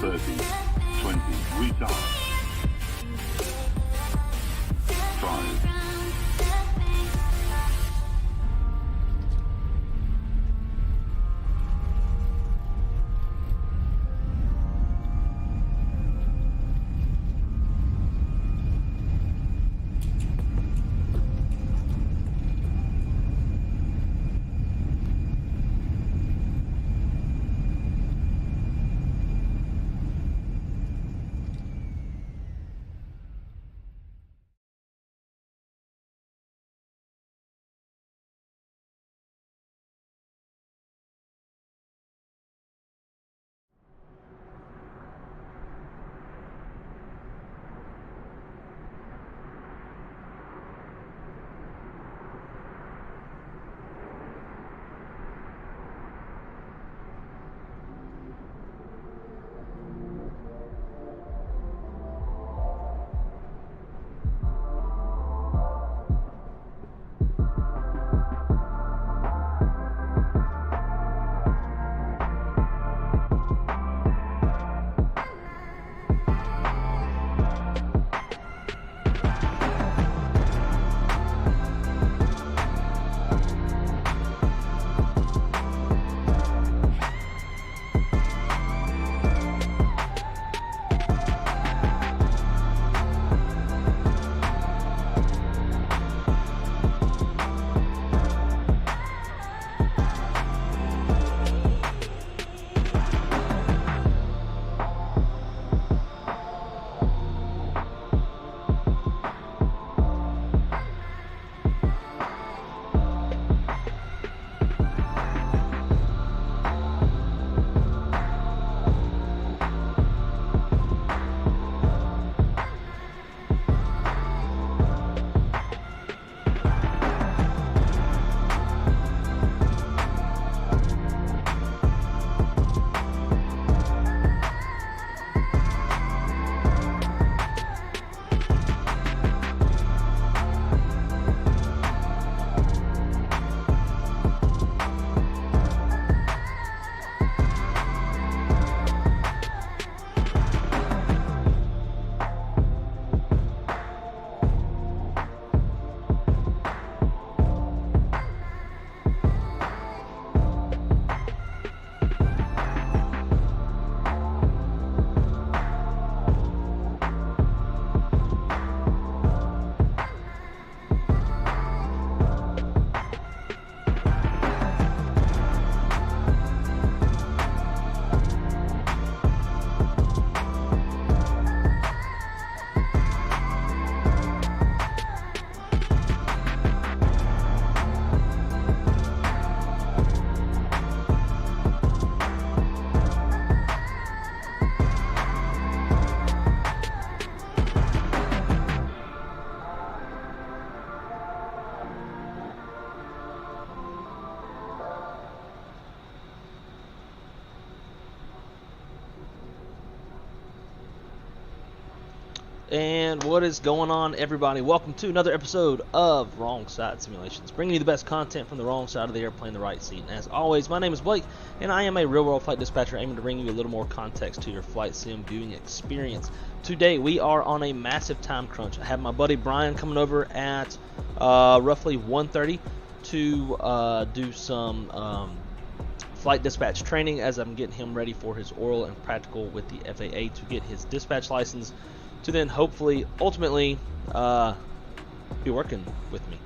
30, 20, retard. 5. And what is going on, everybody? Welcome to another episode of Wrong Side Simulations, bringing you the best content from the wrong side of the airplane, the right seat. And as always, my name is Blake, and I am a real-world flight dispatcher aiming to bring you a little more context to your flight sim viewing experience. Today, we are on a massive time crunch. I have my buddy Brian coming over at roughly 1:30 to do some flight dispatch training as I'm getting him ready for his oral and practical with the FAA to get his dispatch license, to then hopefully, ultimately, be working with me.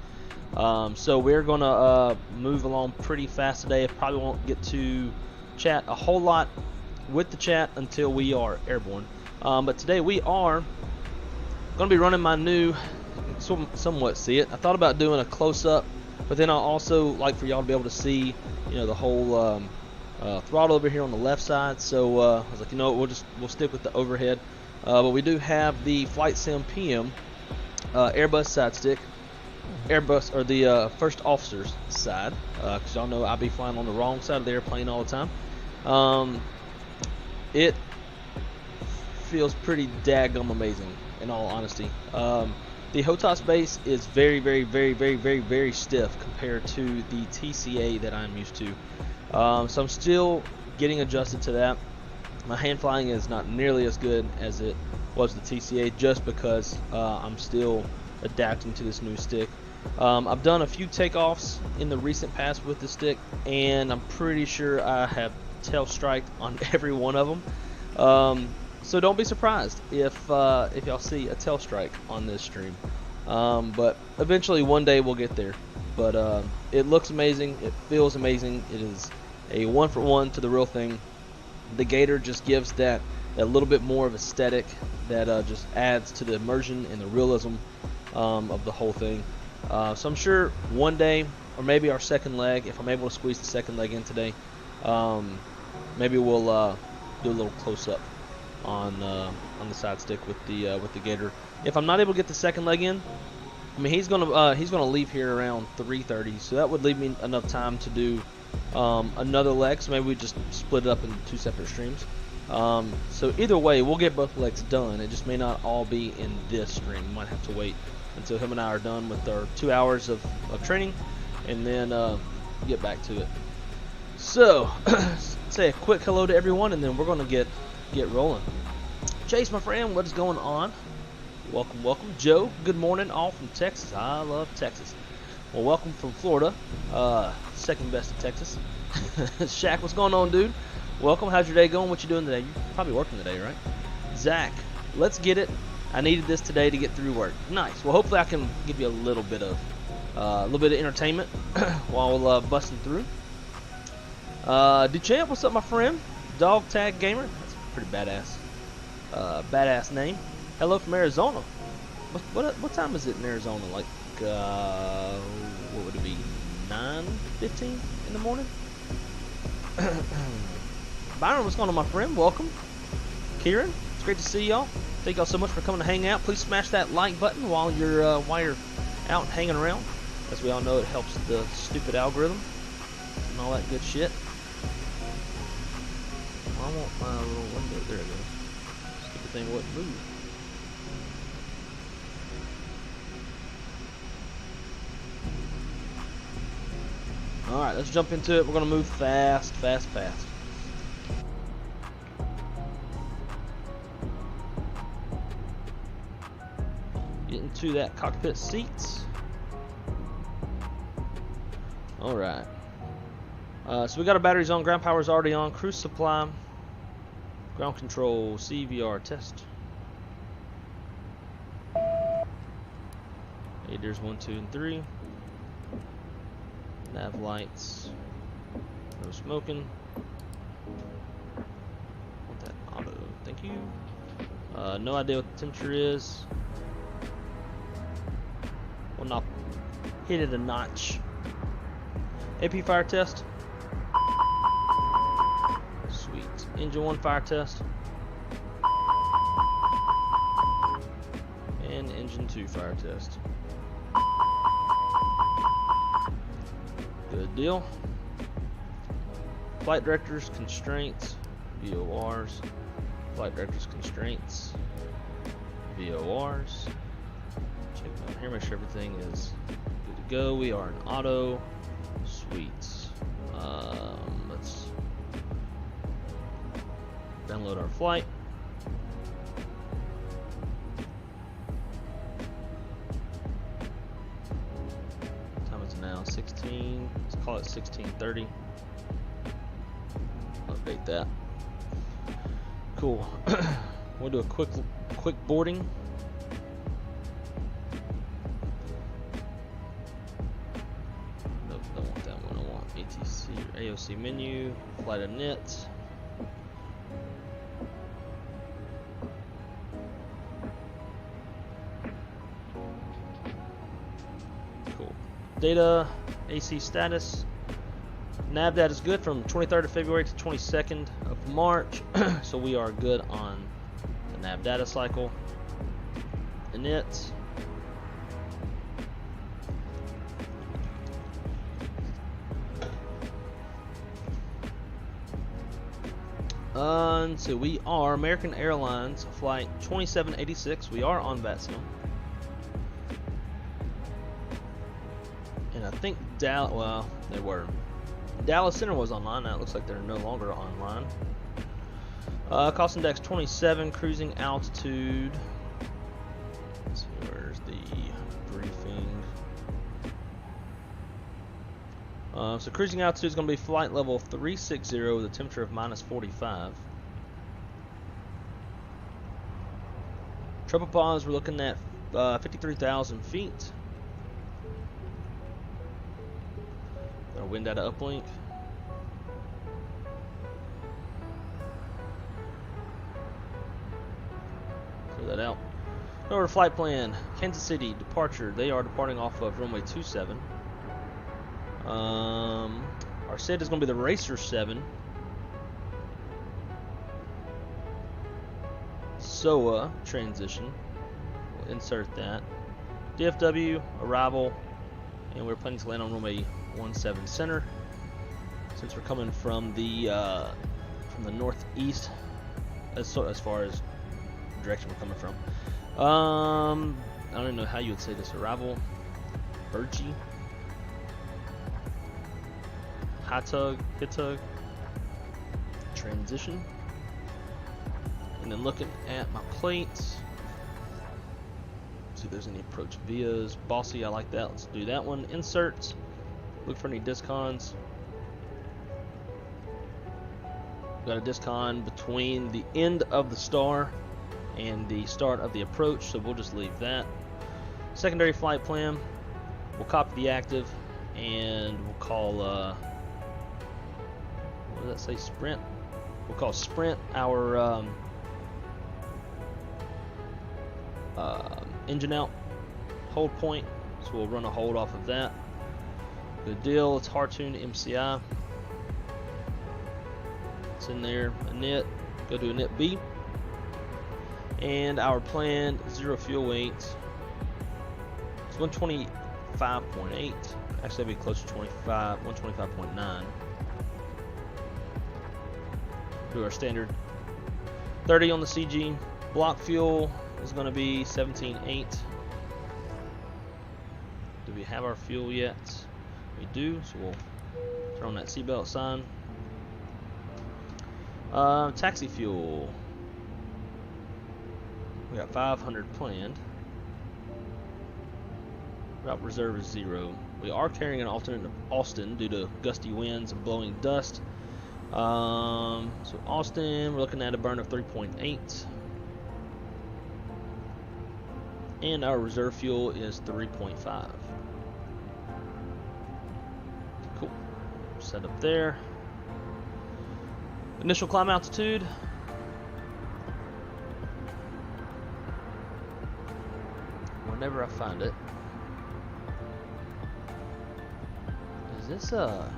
So we're going to move along pretty fast today. I probably won't get to chat a whole lot with the chat until we are airborne. But today we are going to be running my new, somewhat see it. I thought about doing a close-up, but then I also like for y'all to be able to see, you know, the whole throttle over here on the left side. So I was like, you know, we'll stick with the overhead. But we do have the Flight Sim PM Airbus side stick, Airbus, or the first officer's side, because y'all know I be flying on the wrong side of the airplane all the time. It feels pretty daggum amazing, in all honesty. The HOTAS base is very stiff compared to the TCA that I'm used to. So I'm still getting adjusted to that. My hand flying is not nearly as good as it was the TCA, just because I'm still adapting to this new stick. I've done a few takeoffs in the recent past with the stick, and I'm pretty sure I have tail striked on every one of them. So don't be surprised if y'all see a tail strike on this stream. But eventually, one day we'll get there. But it looks amazing. It feels amazing. It is a one-for-one to the real thing. The Gator just gives that little bit more of aesthetic that just adds to the immersion and the realism of the whole thing. So I'm sure one day, or maybe our second leg, if I'm able to squeeze the second leg in today, maybe we'll do a little close-up on the side stick with the Gator. If I'm not able to get the second leg in, I mean he's gonna leave here around 3:30, so that would leave me enough time to do another leg. So maybe we just split it up into 2 separate streams. So either way, we'll get both legs done. It just may not all be in this stream. We might have to wait until him and I are done with our 2 hours of training, and then get back to it. So say a quick hello to everyone, and then we're gonna get rolling. Chase, my friend, what is going on? Welcome, welcome. Joe, good morning, all from Texas. I love Texas. Well, welcome from Florida, second best in Texas. Shaq, what's going on, dude? Welcome. How's your day going? What you doing today? You're probably working today, right? Zach, let's get it. I needed this today to get through work. Nice. Well, hopefully I can give you a little bit of entertainment while busting through. Duchamp, what's up, my friend? Dog Tag Gamer. That's a pretty badass name. Hello from Arizona. What time is it in Arizona? Like what would it be? 9:15 in the morning. Byron, what's going on, my friend? Welcome. Kieran, it's great to see y'all. Thank y'all so much for coming to hang out. Please smash that like button while you're out hanging around. As we all know, it helps the stupid algorithm and all that good shit. Well, I want my little window. There it goes. Stupid thing wouldn't move. Alright, let's jump into it. We're going to move fast. Get into that cockpit seats. Alright. So we got our batteries on. Ground power's already on. Cruise supply. Ground control. CVR test. There's 1, 2, and 3. Nav lights. No smoking. Want that auto. Thank you. No idea what the temperature is. Will not hit it a notch. AP fire test. Sweet. Engine 1 fire test. And engine 2 fire test. Good deal. Flight directors, constraints, VORs. Flight directors, constraints, VORs. Check down here, make sure everything is good to go. We are in auto. Sweet. Let's download our flight. Now 16, let's call it 16:30. Update that. Cool. We'll do a quick boarding. Nope, don't want that one. I want ATC or AOC menu, flight init. Data, AC status. Nav data is good from 23rd of February to 22nd of March. So we are good on the nav data cycle. Init. So we are American Airlines flight 2786. We are on VATSIM. And I think they were. Dallas Center was online. Now it looks like they're no longer online. Cost index 27, cruising altitude. Let's see, where's the briefing? So cruising altitude is going to be flight level 360 with a temperature of -45. Tropopause, we're looking at 53,000 feet. Got a wind out of uplink. Clear that out. Over to flight plan. Kansas City departure. They are departing off of runway 27. Our SID is going to be the Racer 7. SOA transition. We'll insert that. DFW arrival, and we're planning to land on runway 17 center. Since we're coming from the northeast, as far as the direction we're coming from. I don't even know how you would say this. Arrival, Bergie, high tug, hit tug, transition. And then looking at my plates, see if there's any approach vias. Bossy, I like that. Let's do that one. Inserts. Look for any discons. Got a discon between the end of the star and the start of the approach, so we'll just leave that. Secondary flight plan. We'll copy the active, and we'll call. What does that say? Sprint. We'll call Sprint our. Engine out hold point, so we'll run a hold off of that. Good deal. It's hard-tuned MCI. It's in there. Init. Go to init B. And our planned zero fuel weight. It's 125.8. Actually, that'd be close to 25. 125.9. Do our standard 30 on the CG. Block fuel is going to be 17.8. Do we have our fuel yet? We do, so we'll turn on that seatbelt sign. Taxi fuel. We got 500 planned. Route reserve is 0. We are carrying an alternate to Austin due to gusty winds and blowing dust. So Austin, we're looking at a burn of 3.8. And our reserve fuel is 3.5. Cool. Set up there. Initial climb altitude. Whenever I find it. Is this I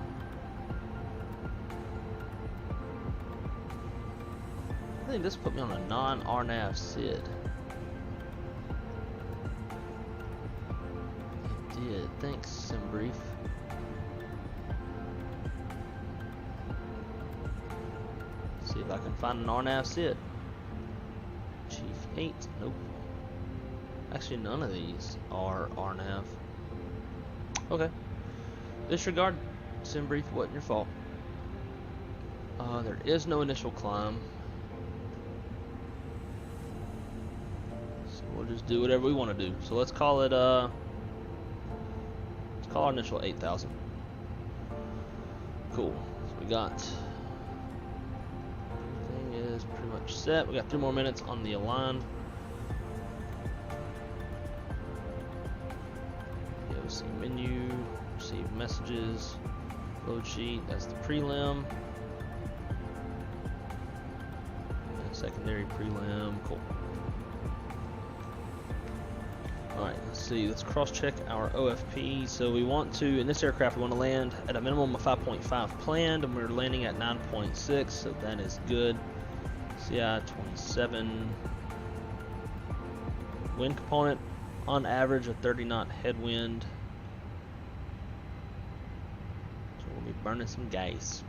think this put me on a non-RNAV SID. Thanks, SimBrief. See if I can find an RNAV SID. Chief 8. Nope. Actually, none of these are RNAV. Okay. Disregard. SimBrief, wasn't your fault. There is no initial climb. So we'll just do whatever we want to do. So let's call it, call our initial 8,000. Cool. So we got. Everything is pretty much set. We got 3 more minutes on the align. see menu, receive messages, load sheet. That's the prelim. And secondary prelim. Cool. Alright, let's see, let's cross-check our OFP. So we want to, in this aircraft, we want to land at a minimum of 5.5 planned, and we're landing at 9.6, so that is good. CI 27. Wind component, on average, a 30-knot headwind. So we'll be burning some gas.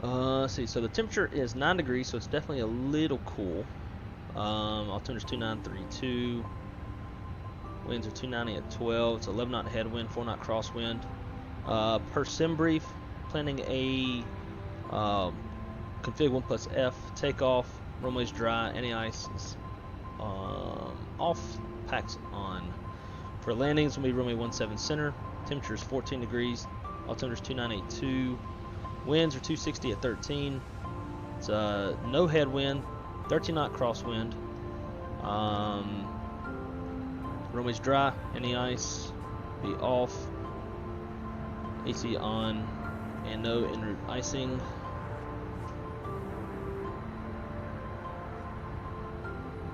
Let's see, so the temperature is 9 degrees, so it's definitely a little cool. Altimeter's 2932. Winds are 290 at 12. It's 11 knot headwind, 4 knot crosswind. Per SimBrief, planning a config 1 plus F, takeoff, runways dry, anti-ice is off, packs on. For landings, we'll be runway 17 center, temperature is 14 degrees, altimeter is 2982, winds are 260 at 13, it's no headwind, 13 knot crosswind, runways dry, anti-ice, be off, AC on, and no en route icing.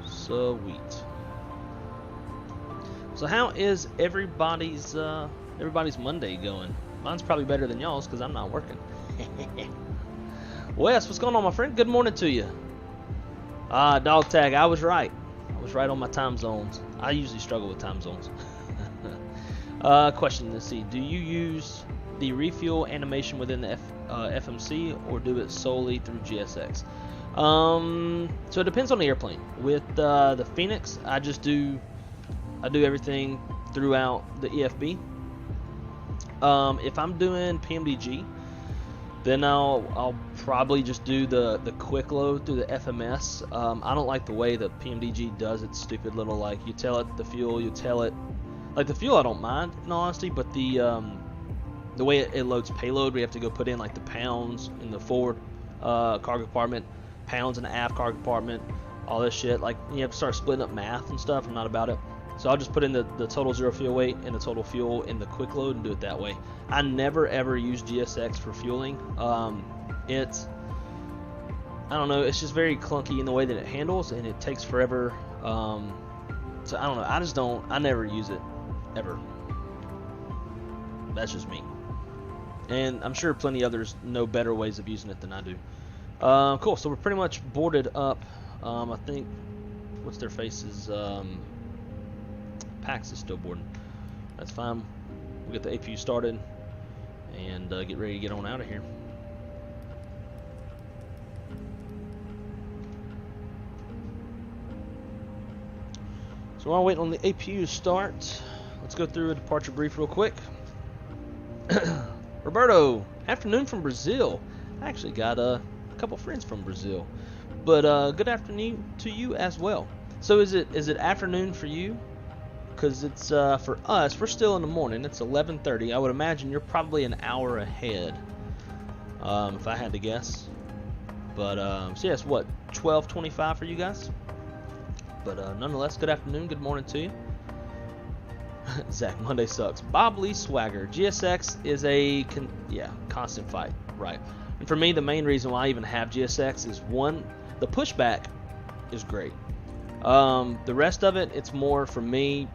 Sweet. So how is everybody's Monday going? Mine's probably better than y'all's because I'm not working. Wes, what's going on, my friend? Good morning to you. Dog tag, I was right. I was right on my time zones. I usually struggle with time zones. Question, let's see. Do you use the refuel animation within the FMC or do it solely through GSX? So it depends on the airplane. With the FENIX, I do everything throughout the EFB. If I'm doing PMDG, then I'll probably just do the quick load through the FMS. I don't like the way the PMDG does its stupid little, like, you tell it the fuel, you tell it, like, the fuel I don't mind in all honesty, but the way it loads payload, we have to go put in like the pounds in the forward cargo compartment, pounds in the aft cargo compartment, all this shit. Like, you have to start splitting up math and stuff. I'm not about it. So I'll just put in the total zero fuel weight and the total fuel in the quick load and do it that way. I never ever use GSX for fueling. I don't know, it's just very clunky in the way that it handles, and it takes forever. So I don't know, I never use it ever. That's just me. And I'm sure plenty others know better ways of using it than I do. Cool, so we're pretty much boarded up. I think, what's their faces? Pax is still boarding. That's fine. We'll get the APU started and get ready to get on out of here. So while we're waiting on the APU to start, let's go through a departure brief real quick. Roberto, afternoon from Brazil. I actually got a couple friends from Brazil, but good afternoon to you as well. So is it afternoon for you? Because it's for us, we're still in the morning. It's 11:30. I would imagine you're probably an hour ahead, if I had to guess. But so yeah, it's what, 12:25 for you guys. But nonetheless, good afternoon, good morning to you. Zach, Monday sucks. Bob Lee Swagger. GSX is a constant fight, right? And for me, the main reason why I even have GSX is, one, the pushback is great. The rest of it, it's more for me,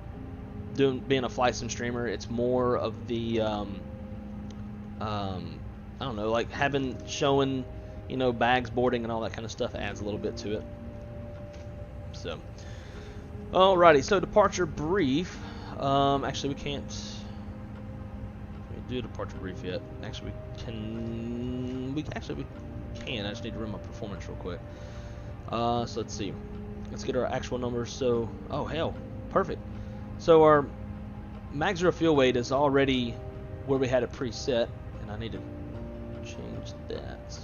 being a flight sim streamer, it's more of the I don't know, like showing, you know, bags boarding and all that kind of stuff adds a little bit to it. So, alrighty, so departure brief. Actually, we can't do a departure brief yet. Actually, we can. We can. I just need to run my performance real quick. So let's see. Let's get our actual numbers. So, oh hell, perfect. So our mag zero fuel weight is already where we had it preset, and I need to change that.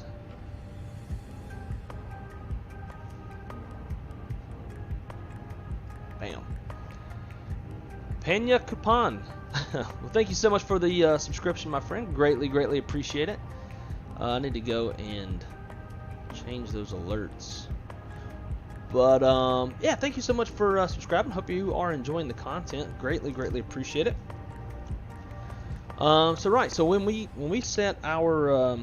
Bam. Pena Coupon. Well, thank you so much for the subscription, my friend. Greatly appreciate it. I need to go and change those alerts. But yeah, thank you so much for subscribing. Hope you are enjoying the content. Greatly appreciate it. So when we set our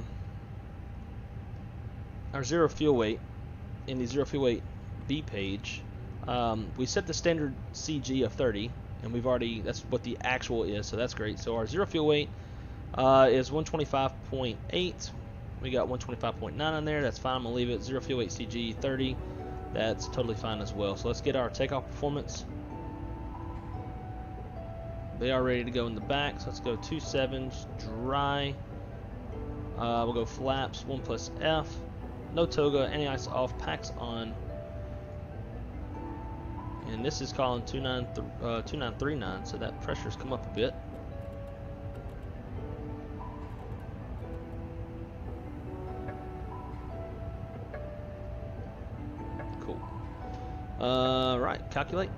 zero fuel weight in the zero fuel weight B page, we set the standard CG of 30. And we've already, that's what the actual is, so that's great. So our zero fuel weight is 125.8. We got 125.9 on there. That's fine. I'm going to leave it. Zero fuel weight CG 30. That's totally fine as well. So let's get our takeoff performance. They are ready to go in the back. So let's go 27, dry. We'll go flaps, 1 plus F. No toga, anti-ice off, packs on. And this is calling 2939, so that pressure's come up a bit. Right, calculate.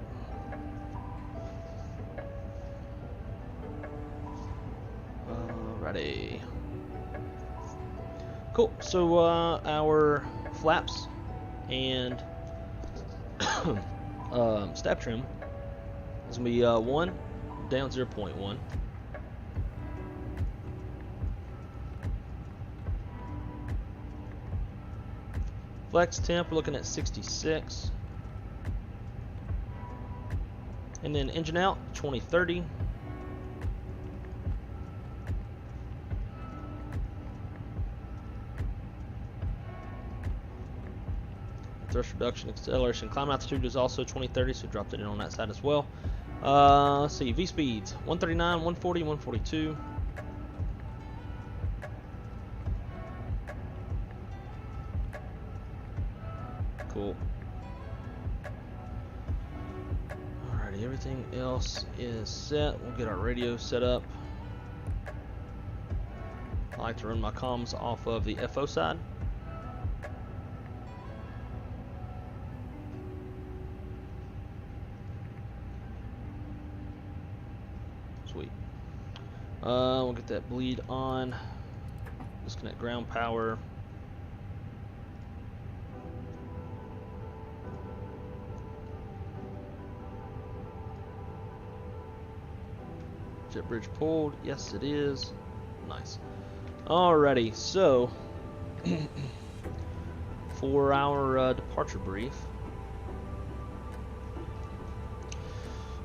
Alrighty. Cool. So our flaps and stab trim is gonna be 1 down 0.1. Flex temp, we're looking at 66. And then engine out, 2030. Thrust reduction, acceleration, climb altitude is also 2030, so dropped it in on that side as well. Let's see, V speeds, 139, 140, 142. Cool. Alrighty, everything else is set. We'll get our radio set up. I like to run my comms off of the FO side. Sweet. We'll get that bleed on. Disconnect ground power. Jet bridge pulled. Yes, it is. Nice. Alrighty, so for our departure brief.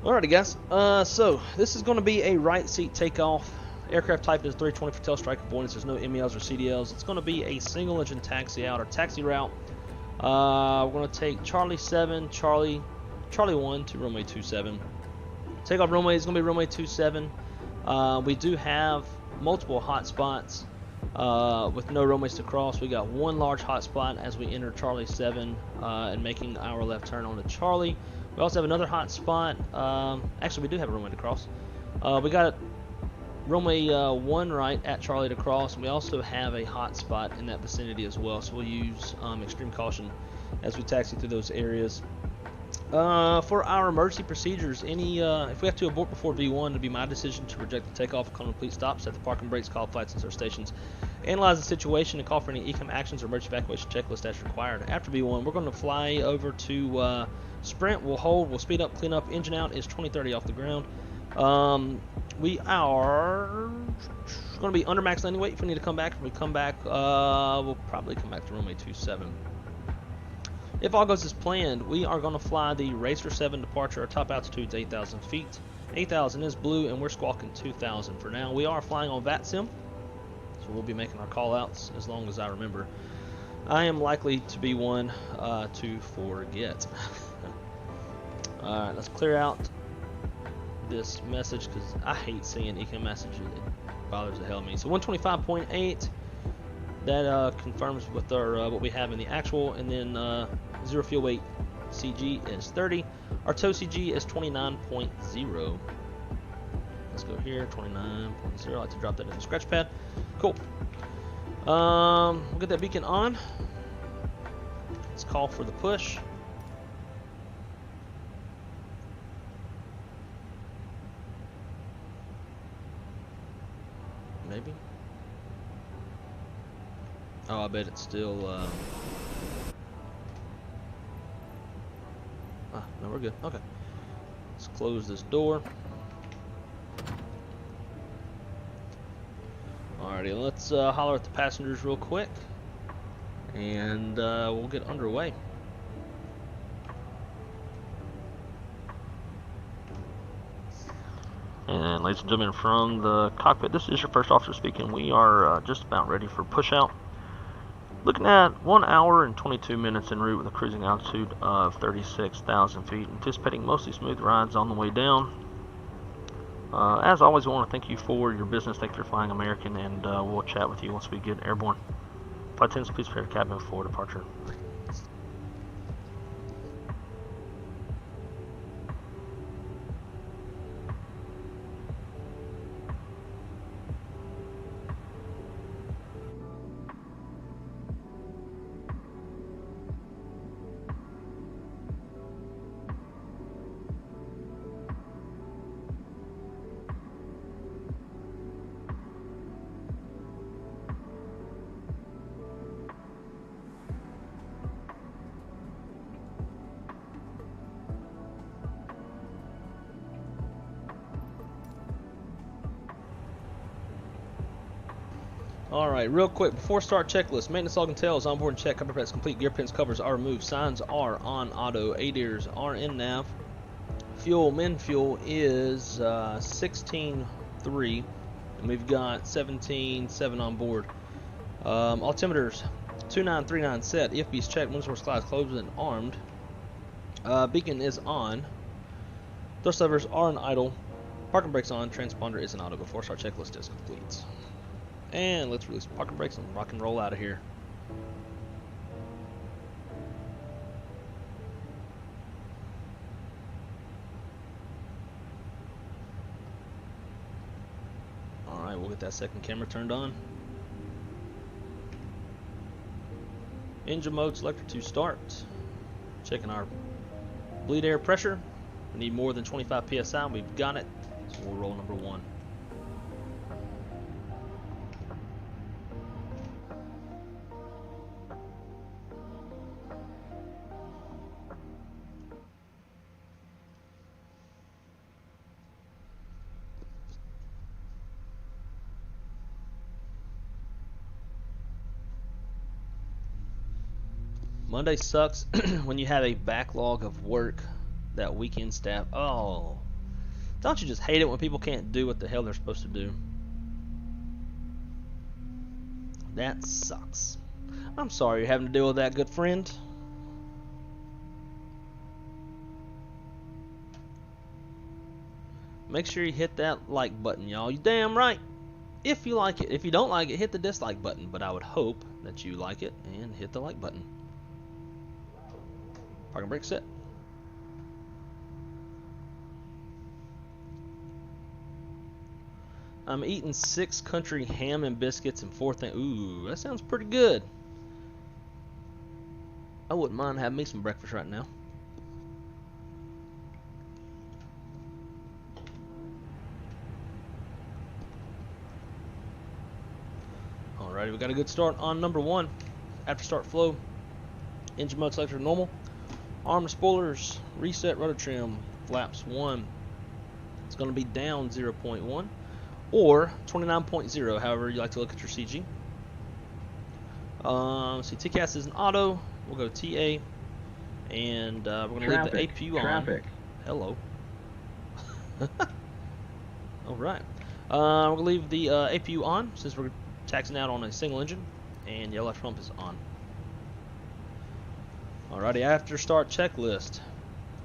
Alrighty, guys. So this is going to be a right seat takeoff. Aircraft type is 320 for tail strike avoidance. There's no MELs or CDLs. It's going to be a single engine taxi out or taxi route. We're going to take Charlie 7, Charlie 1 to runway 27. Takeoff runway is going to be runway 27. We do have multiple hot spots with no runways to cross. We got one large hot spot as we enter Charlie 7 and making our left turn onto Charlie. We also have another hot spot. Actually, we do have a runway to cross. We got runway 1 right at Charlie to cross, and we also have a hot spot in that vicinity as well. So we'll use extreme caution as we taxi through those areas. For our emergency procedures, if we have to abort before V1, it'll be my decision to reject the takeoff, call complete stop, set the parking brakes, call flights and start stations, analyze the situation, and call for any ECAM actions or emergency evacuation checklist as required. After V1, we're going to fly over to Sprint. We'll hold, we'll speed up, clean up. Engine out is 2030 off the ground. We are going to be under max landing weight. If we need to come back, when we come back, we'll probably come back to runway 27. If all goes as planned, we are going to fly the Racer 7 departure. Our top altitude is 8,000 feet. 8,000 is blue, and we're squawking 2,000 for now. We are flying on VATSIM, so we'll be making our call-outs as long as I remember. I am likely to be one to forget. Alright, let's clear out this message because I hate seeing ECAM messages. It bothers the hell out of me. So 125.8. That confirms with our what we have in the actual, and then zero fuel weight CG is 30. Our tow CG is 29.0. Let's go here, 29.0. I like to drop that in the scratch pad. Cool. We'll get that beacon on. Let's call for the push. Maybe. Oh, I bet it's still. No, we're good. Okay. Let's close this door. Alrighty, let's holler at the passengers real quick, and we'll get underway. And ladies and gentlemen, from the cockpit, this is your first officer speaking. We are just about ready for push out. Looking at 1 hour and 22 minutes en route with a cruising altitude of 36,000 feet. Anticipating mostly smooth rides on the way down. As always, we want to thank you for your business. Thank you for flying American, and we'll chat with you once we get airborne. Flight attendants, please prepare your cabin for departure. Alright, real quick, before start checklist, maintenance log and tails, onboard and check, cover pets complete, gear pins, covers are removed, signs are on auto, ADIRs are in nav, fuel, min fuel is 16.3, and we've got 17.7 on board. Altimeters, 2939 set, EFB's checked, wind source clouds closed and armed, beacon is on, thrust levers are in idle, parking brakes on, transponder is in auto before start checklist is complete. And let's release parking brakes and rock and roll out of here. Alright, we'll get that second camera turned on. Engine mode selector to start. Checking our bleed air pressure. We need more than 25 psi. We've got it. So we'll roll number 1. Monday sucks when you have a backlog of work that weekend staff. Oh, don't you just hate it when people can't do what the hell they're supposed to do? That sucks. I'm sorry you're having to deal with that, good friend. Make sure you hit that like button, y'all. You damn right. If you like it. If you don't like it, hit the dislike button. But I would hope that you like it and hit the like button. Parking brake set. I'm eating 6 country ham and biscuits and 4 things. Ooh, that sounds pretty good. I wouldn't mind having me some breakfast right now. Alrighty, we got a good start on number 1. After start flow. Engine mode selector normal. Arm spoilers, reset rudder trim, flaps 1. It's going to be down 0.1 or 29.0, however you like to look at your CG. See, TCAS is an auto. We'll go TA, and we're going to leave the APU on. Hello. Alright. We're going to leave the APU on since we're taxing out on a single engine, and yellow pump is on. Alrighty, after start checklist.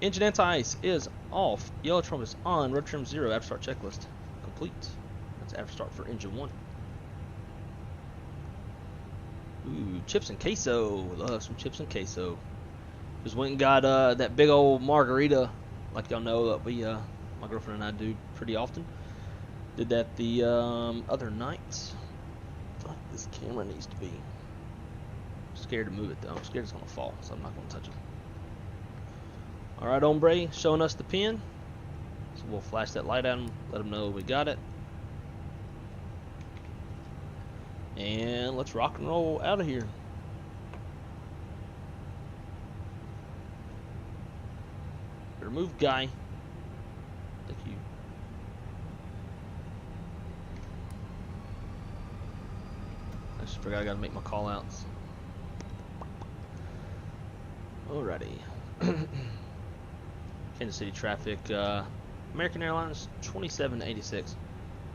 Engine anti-ice is off. Yellow trump is on. Rudder trim 0. After start checklist complete. That's after start for engine 1. Ooh, chips and queso. Love some chips and queso. Just went and got that big old margarita, like y'all know that we, my girlfriend and I do pretty often. Did that the other night. Oh, this camera needs to be. Scared to move it though. I'm scared it's gonna fall, so I'm not gonna touch it. Alright, hombre, showing us the pin. So we'll flash that light at him, let him know we got it. And let's rock and roll out of here. Remove guy. Thank you. I just forgot I gotta make my call outs. Alrighty. Kansas City traffic. American Airlines 2786.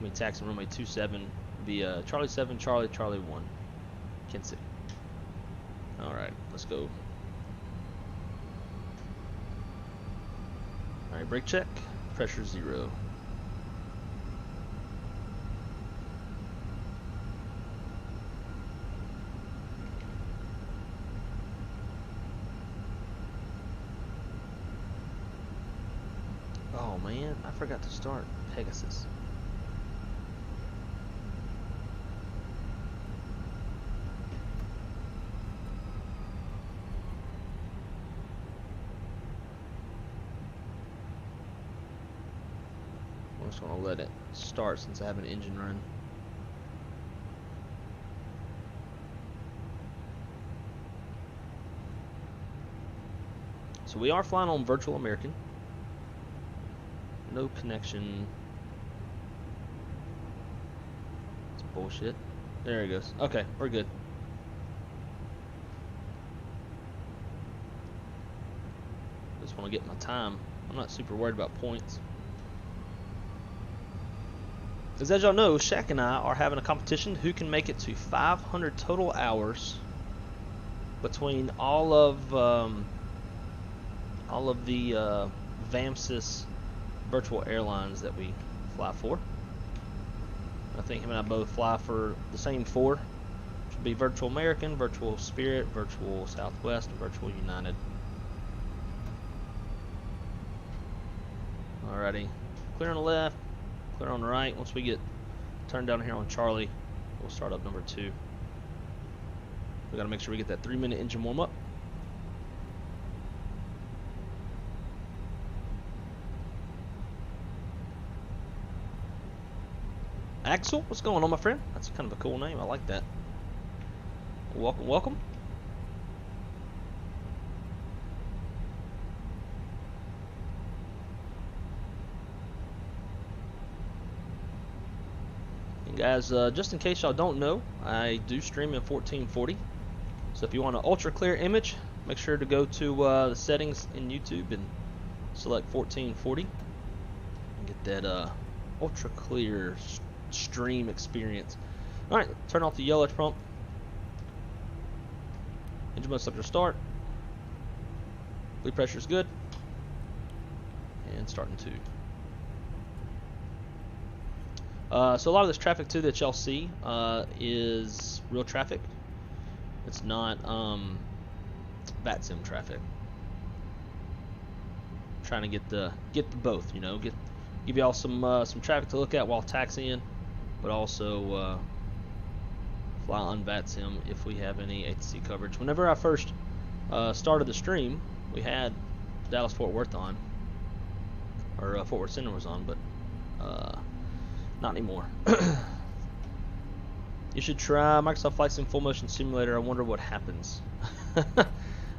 We taxi runway 27 via Charlie 7, Charlie 1. Kansas City. Alright, let's go. Alright, brake check. Pressure 0. Oh man, I forgot to start Pegasus. I'm just gonna let it start since I have an engine run. So we are flying on Virtual American. No connection. It's bullshit. There he goes. Okay, we're good. Just want to get my time. I'm not super worried about points. Because as y'all know, Shaq and I are having a competition who can make it to 500 total hours between all of the VAMSIS virtual airlines that we fly for. I think him and I both fly for the same four, which would be Virtual American, Virtual Spirit, Virtual Southwest, and Virtual United. Alrighty, clear on the left, clear on the right. Once we get turned down here on Charlie, we'll start up number 2. We gotta make sure we get that 3-minute engine warm up. Axel, what's going on, my friend? That's kind of a cool name. I like that. Welcome, welcome. And guys, just in case y'all don't know, I do stream in 1440. So if you want an ultra clear image, make sure to go to the settings in YouTube and select 1440 and get that ultra clear stream experience. Alright, turn off the yellow pump. Engine mode selector start. Bleed pressure is good. And starting to. So a lot of this traffic too that y'all see is real traffic. It's not VATSIM traffic. Trying to get the both, you know, give y'all some traffic to look at while taxiing, but also fly on VATSIM if we have any ATC coverage. Whenever I first started the stream, we had Dallas Fort Worth on, or Fort Worth Center was on, but not anymore. You should try Microsoft Flight Sim Full Motion Simulator. I wonder what happens.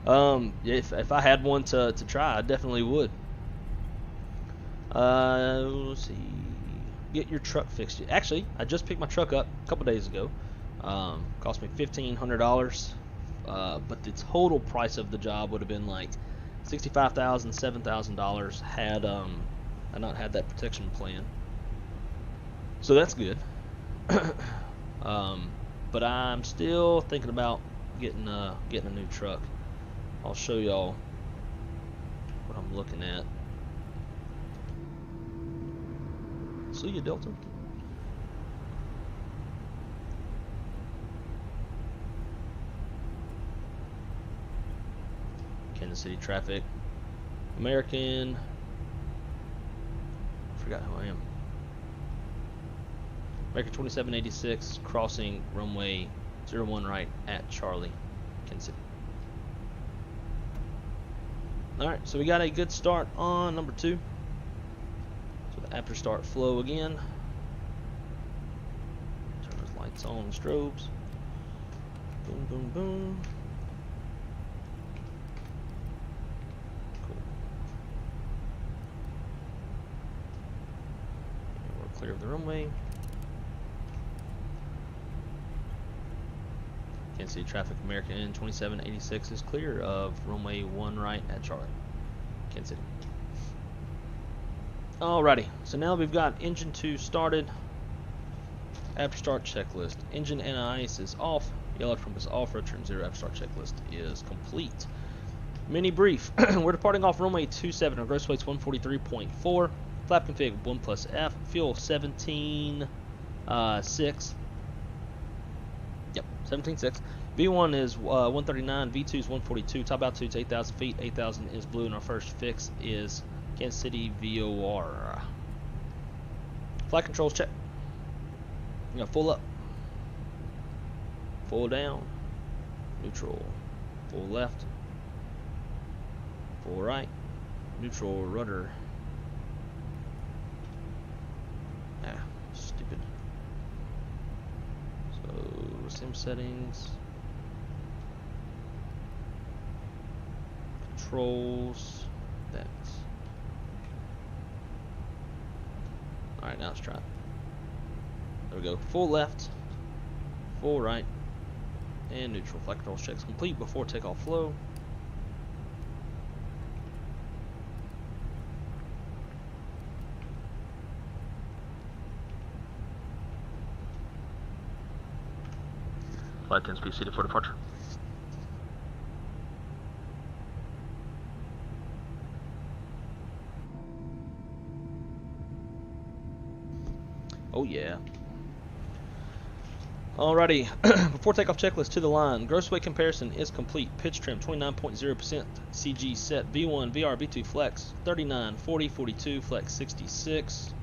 If I had one to try, I definitely would. Let's see. Get your truck fixed. Actually, I just picked my truck up a couple days ago. Cost me $1,500, but the total price of the job would have been like $65,000, $7,000 had I not had that protection plan. So that's good. But I'm still thinking about getting a new truck. I'll show y'all what I'm looking at. See you, Delta. Kansas City traffic. American. Forgot who I am. American 2786 crossing runway 01 right at Charlie, Kansas City. Alright, so we got a good start on number 2. So the after start flow again. Turn those lights on, strobes. Boom, boom, boom. Cool. And we're clear of the runway. Kansas City traffic, American 2786 is clear of runway 1 right at Charlie, Kansas City. Alrighty, so now we've got engine 2 started. After start checklist. Engine NIS is off. Yellow pump is off. Road trim 0. After start checklist is complete. Mini brief. We're departing off runway 27. Our gross weight's 143.4. Flap config 1 plus F. Fuel 17.6. Yep, 17.6. V1 is 139, V2 is 142, top altitude's 8,000 feet, 8,000 is blue, and our first fix is Kansas City VOR. Flight controls check. You got full up, full down, neutral, full left, full right, neutral rudder. Ah, stupid. Sim settings, controls, that. Alright, now let's try it. There we go. Full left, full right, and neutral. Flight controls checks complete before takeoff flow. Flight 10 speed seated for departure. Oh yeah. Alrighty, before takeoff checklist to the line. Gross weight comparison is complete. Pitch trim 29.0%. CG set V1, VR, V2 flex 39, 40, 42, flex 66.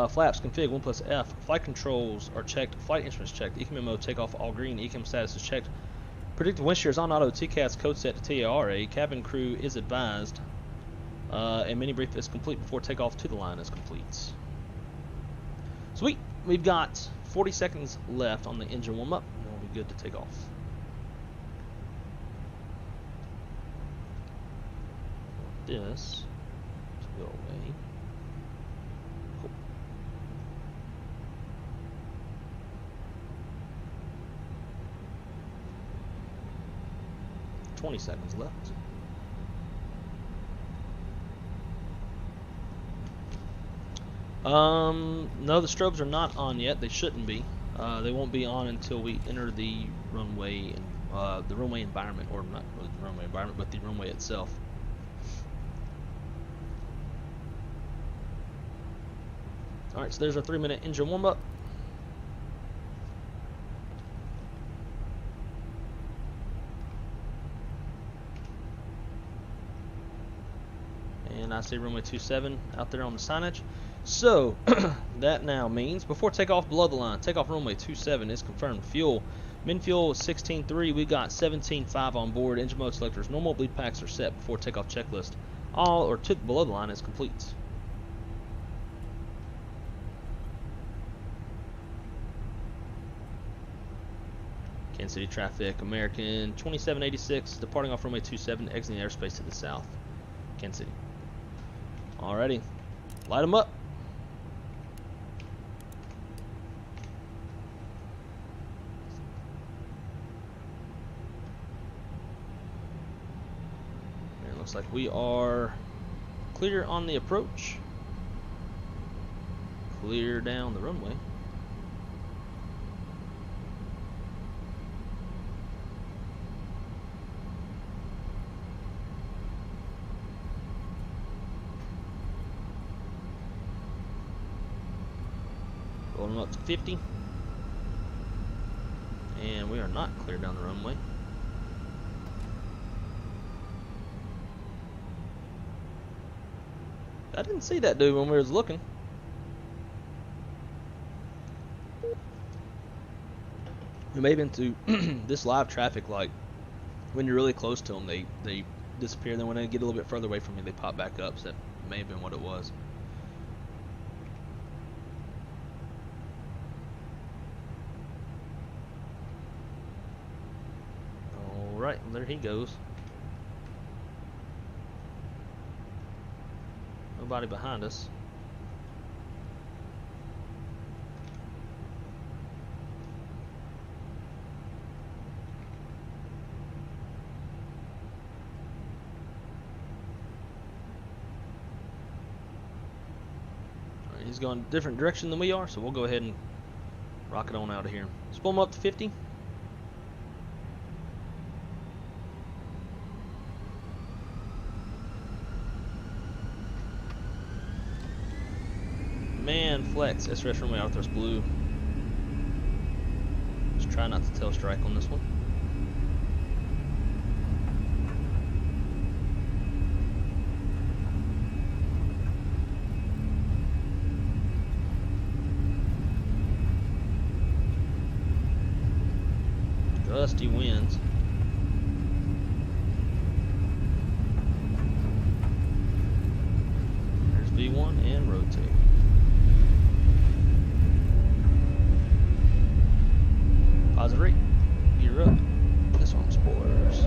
Flaps config 1 plus F. Flight controls are checked. Flight instruments checked. ECM mode takeoff all green. ECM status is checked. Predictive wind shear is on auto. TCAS code set to TARA. Cabin crew is advised. And mini brief is complete before takeoff to the line is complete. Sweet. We've got 40 seconds left on the engine warm up, and we'll be good to take off. This to go away. Cool. 20 seconds left. No, the strobes are not on yet. They shouldn't be. They won't be on until we enter the runway and the runway environment, or not really the runway environment, but the runway itself. All right, so there's our 3-minute engine warm up. And I see runway 27 out there on the signage. So that now means before takeoff below the line, takeoff runway 27 is confirmed. Fuel, min fuel is 16.3. We got 17.5 on board. Engine mode selectors, normal bleed packs are set before takeoff checklist. All or took below the line is complete. Kansas City traffic, American 2786, departing off runway 27, exiting airspace to the south. Kansas City. Alrighty, light them up. And it looks like we are clear on the approach. Clear down the runway. Going up to 50, and we are not clear down the runway. I didn't see that dude when we was looking. We may have been to this live traffic, like when you're really close to them, they disappear. Then when they get a little bit further away from you, they pop back up. So that may have been what it was. Right, well, there he goes. Nobody behind us. All right, he's going a different direction than we are, so we'll go ahead and rocket on out of here. Spool him up to 50. Man, flex, SRS runway Arthur's blue. Just try not to tail strike on this one. Gusty winds. There's V1 and rotate. Positive rate, gear up. This one's spoilers.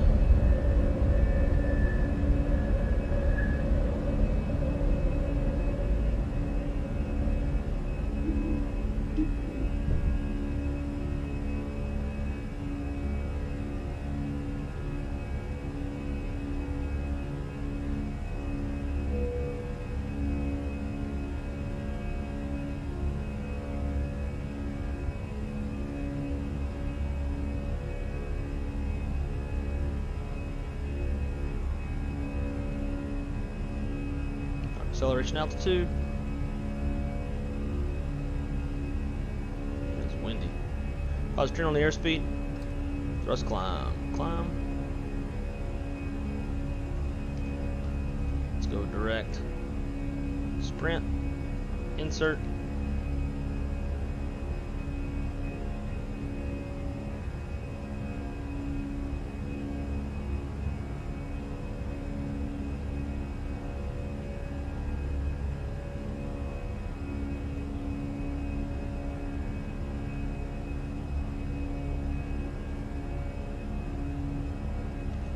Acceleration altitude. It's windy. Pause, turn on the airspeed. Thrust climb. Climb. Let's go direct. Sprint. Insert.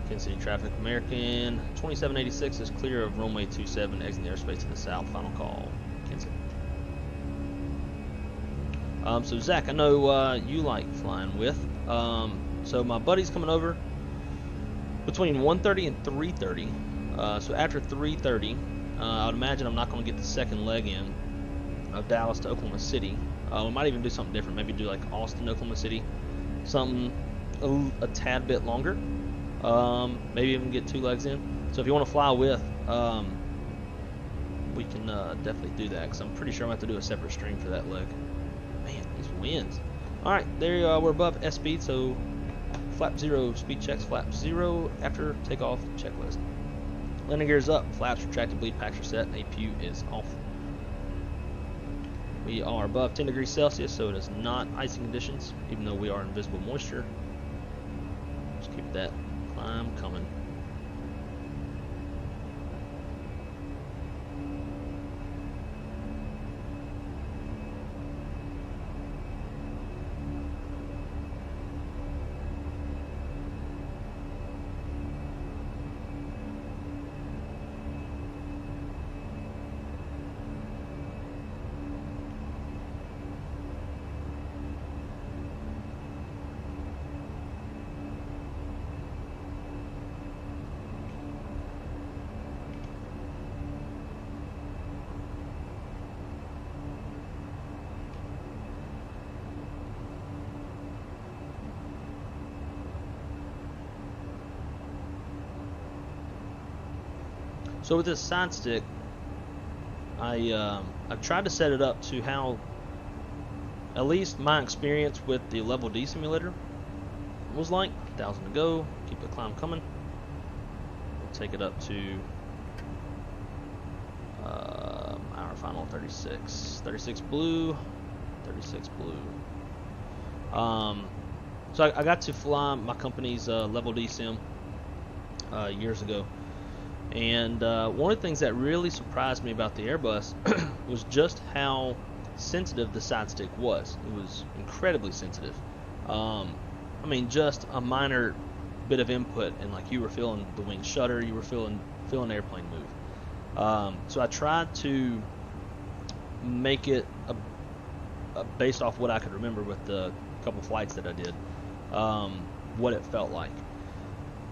Kansas City traffic. American 2786 is clear of runway 27, exiting the airspace to the south. Final call. Kansas City. So Zach, I know you like flying with. So my buddy's coming over between 1:30 and 3:30. So after 3:30, I would imagine I'm not going to get the second leg in of Dallas to Oklahoma City. We might even do something different. Maybe do like Austin, Oklahoma City, something a tad bit longer. Maybe even get 2 legs in. So if you want to fly with, we can definitely do that, because I'm pretty sure I'm going to have to do a separate stream for that leg. Man, these winds. Alright, there we're above S speed, so flap 0 speed checks, flap 0 after takeoff checklist. Landing gears up, flaps retracted, bleed packs are set, APU is off. We are above 10 degrees Celsius, so it is not icing conditions, even though we are in visible moisture. Just keep that climb coming. So with this side stick, I've tried to set it up to how, at least my experience with the Level D simulator was like. 1,000 to go, keep the climb coming. We'll take it up to our final 36. 36 blue, 36 blue. So I got to fly my company's Level D sim years ago. And one of the things that really surprised me about the Airbus was just how sensitive the side stick was. It was incredibly sensitive. I mean, just a minor bit of input, and like you were feeling the wing shudder, you were feeling the airplane move. So I tried to make it based off what I could remember with the couple flights that I did, what it felt like.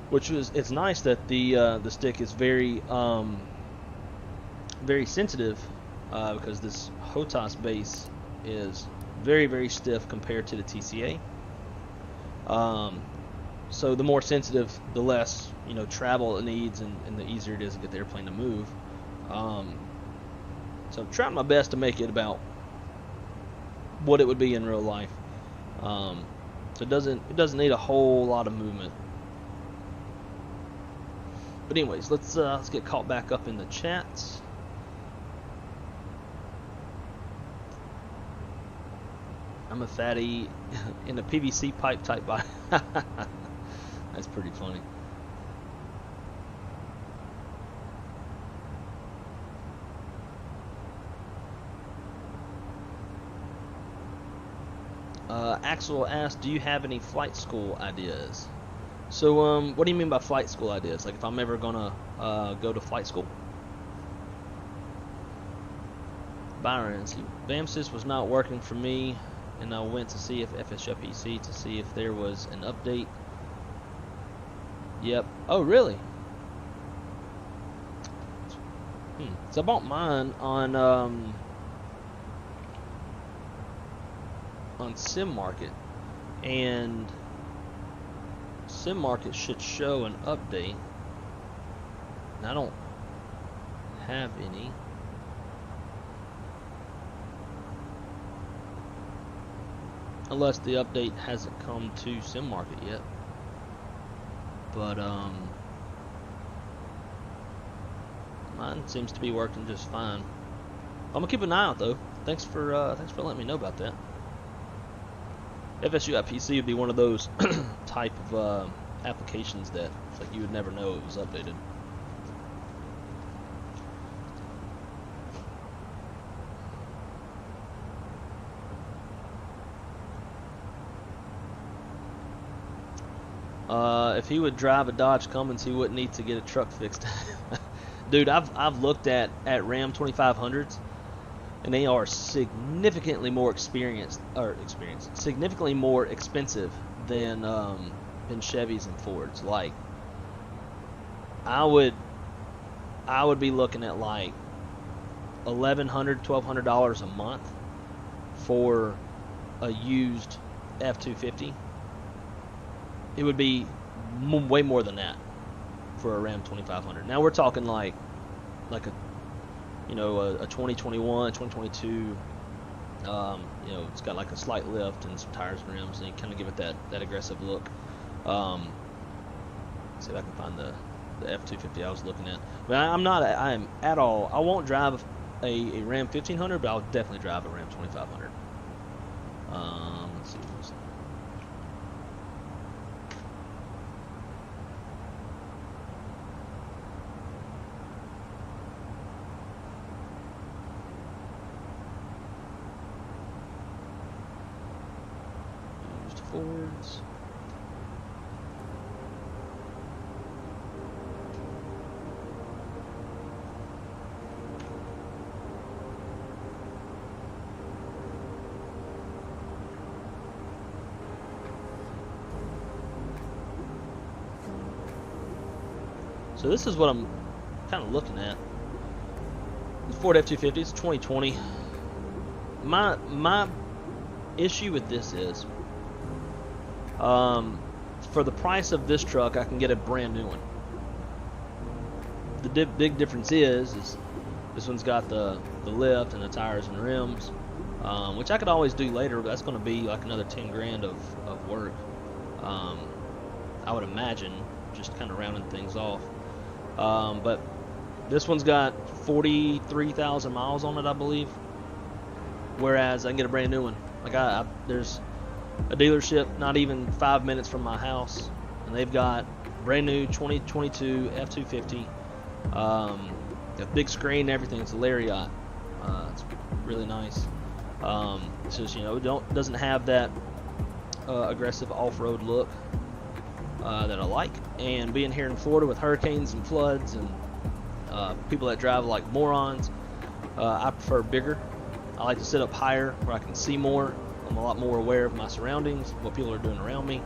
Which was, it's nice that the stick is very very sensitive, because this HOTAS base is very, very stiff compared to the TCA. So the more sensitive, the less travel it needs, and the easier it is to get the airplane to move. So I'm trying my best to make it about what it would be in real life. So it doesn't need a whole lot of movement. But anyways, let's get caught back up in the chats. I'm a fatty in a PVC pipe type body. That's pretty funny. Axel asked, do you have any flight school ideas? So, what do you mean by flight school ideas? Like, if I'm ever gonna go to flight school? Byron, see, BAMSys was not working for me, and I went to see if FSPROJECTS to see if there was an update. Yep. Oh, really? So I bought mine on Sim Market, and Sim Market should show an update. And I don't have any. unless the update hasn't come to Sim Market yet. But mine seems to be working just fine. I'm gonna keep an eye out though. Thanks for letting me know about that. FSU.PC would be one of those type of applications that it's like you would never know it was updated. If he would drive a Dodge Cummins, he wouldn't need to get a truck fixed. Dude, I've looked at Ram 2500s, and they are significantly more significantly more expensive than Chevys and Fords. Like, I would be looking at like $1,100, $1,200 a month for a used F-250. It would be way more than that for a Ram 2500. Now we're talking like a 2021, 2022. It's got like a slight lift and some tires and rims, and you kind of give it that aggressive look. See if I can find the F-250 I was looking at. But I am at all. I won't drive a Ram 1500, but I'll definitely drive a Ram 2500. Let's see what's that. Forwards. So this is what I'm kind of looking at. The Ford F-250 is 2020. My issue with this is, for the price of this truck, I can get a brand new one. The big difference is this one's got the lift and the tires and rims, which I could always do later, but that's going to be like another 10 grand of work. I would imagine, just kind of rounding things off. But this one's got 43,000 miles on it, I believe. Whereas I can get a brand new one. Like there's a dealership not even 5 minutes from my house, and they've got brand new 2022 F-250, a big screen and everything. It's a Lariat. It's really nice. It's just, doesn't have that aggressive off-road look that I like. And being here in Florida with hurricanes and floods and people that drive like morons, I prefer bigger. I like to sit up higher where I can see more. I'm a lot more aware of my surroundings, what people are doing around me.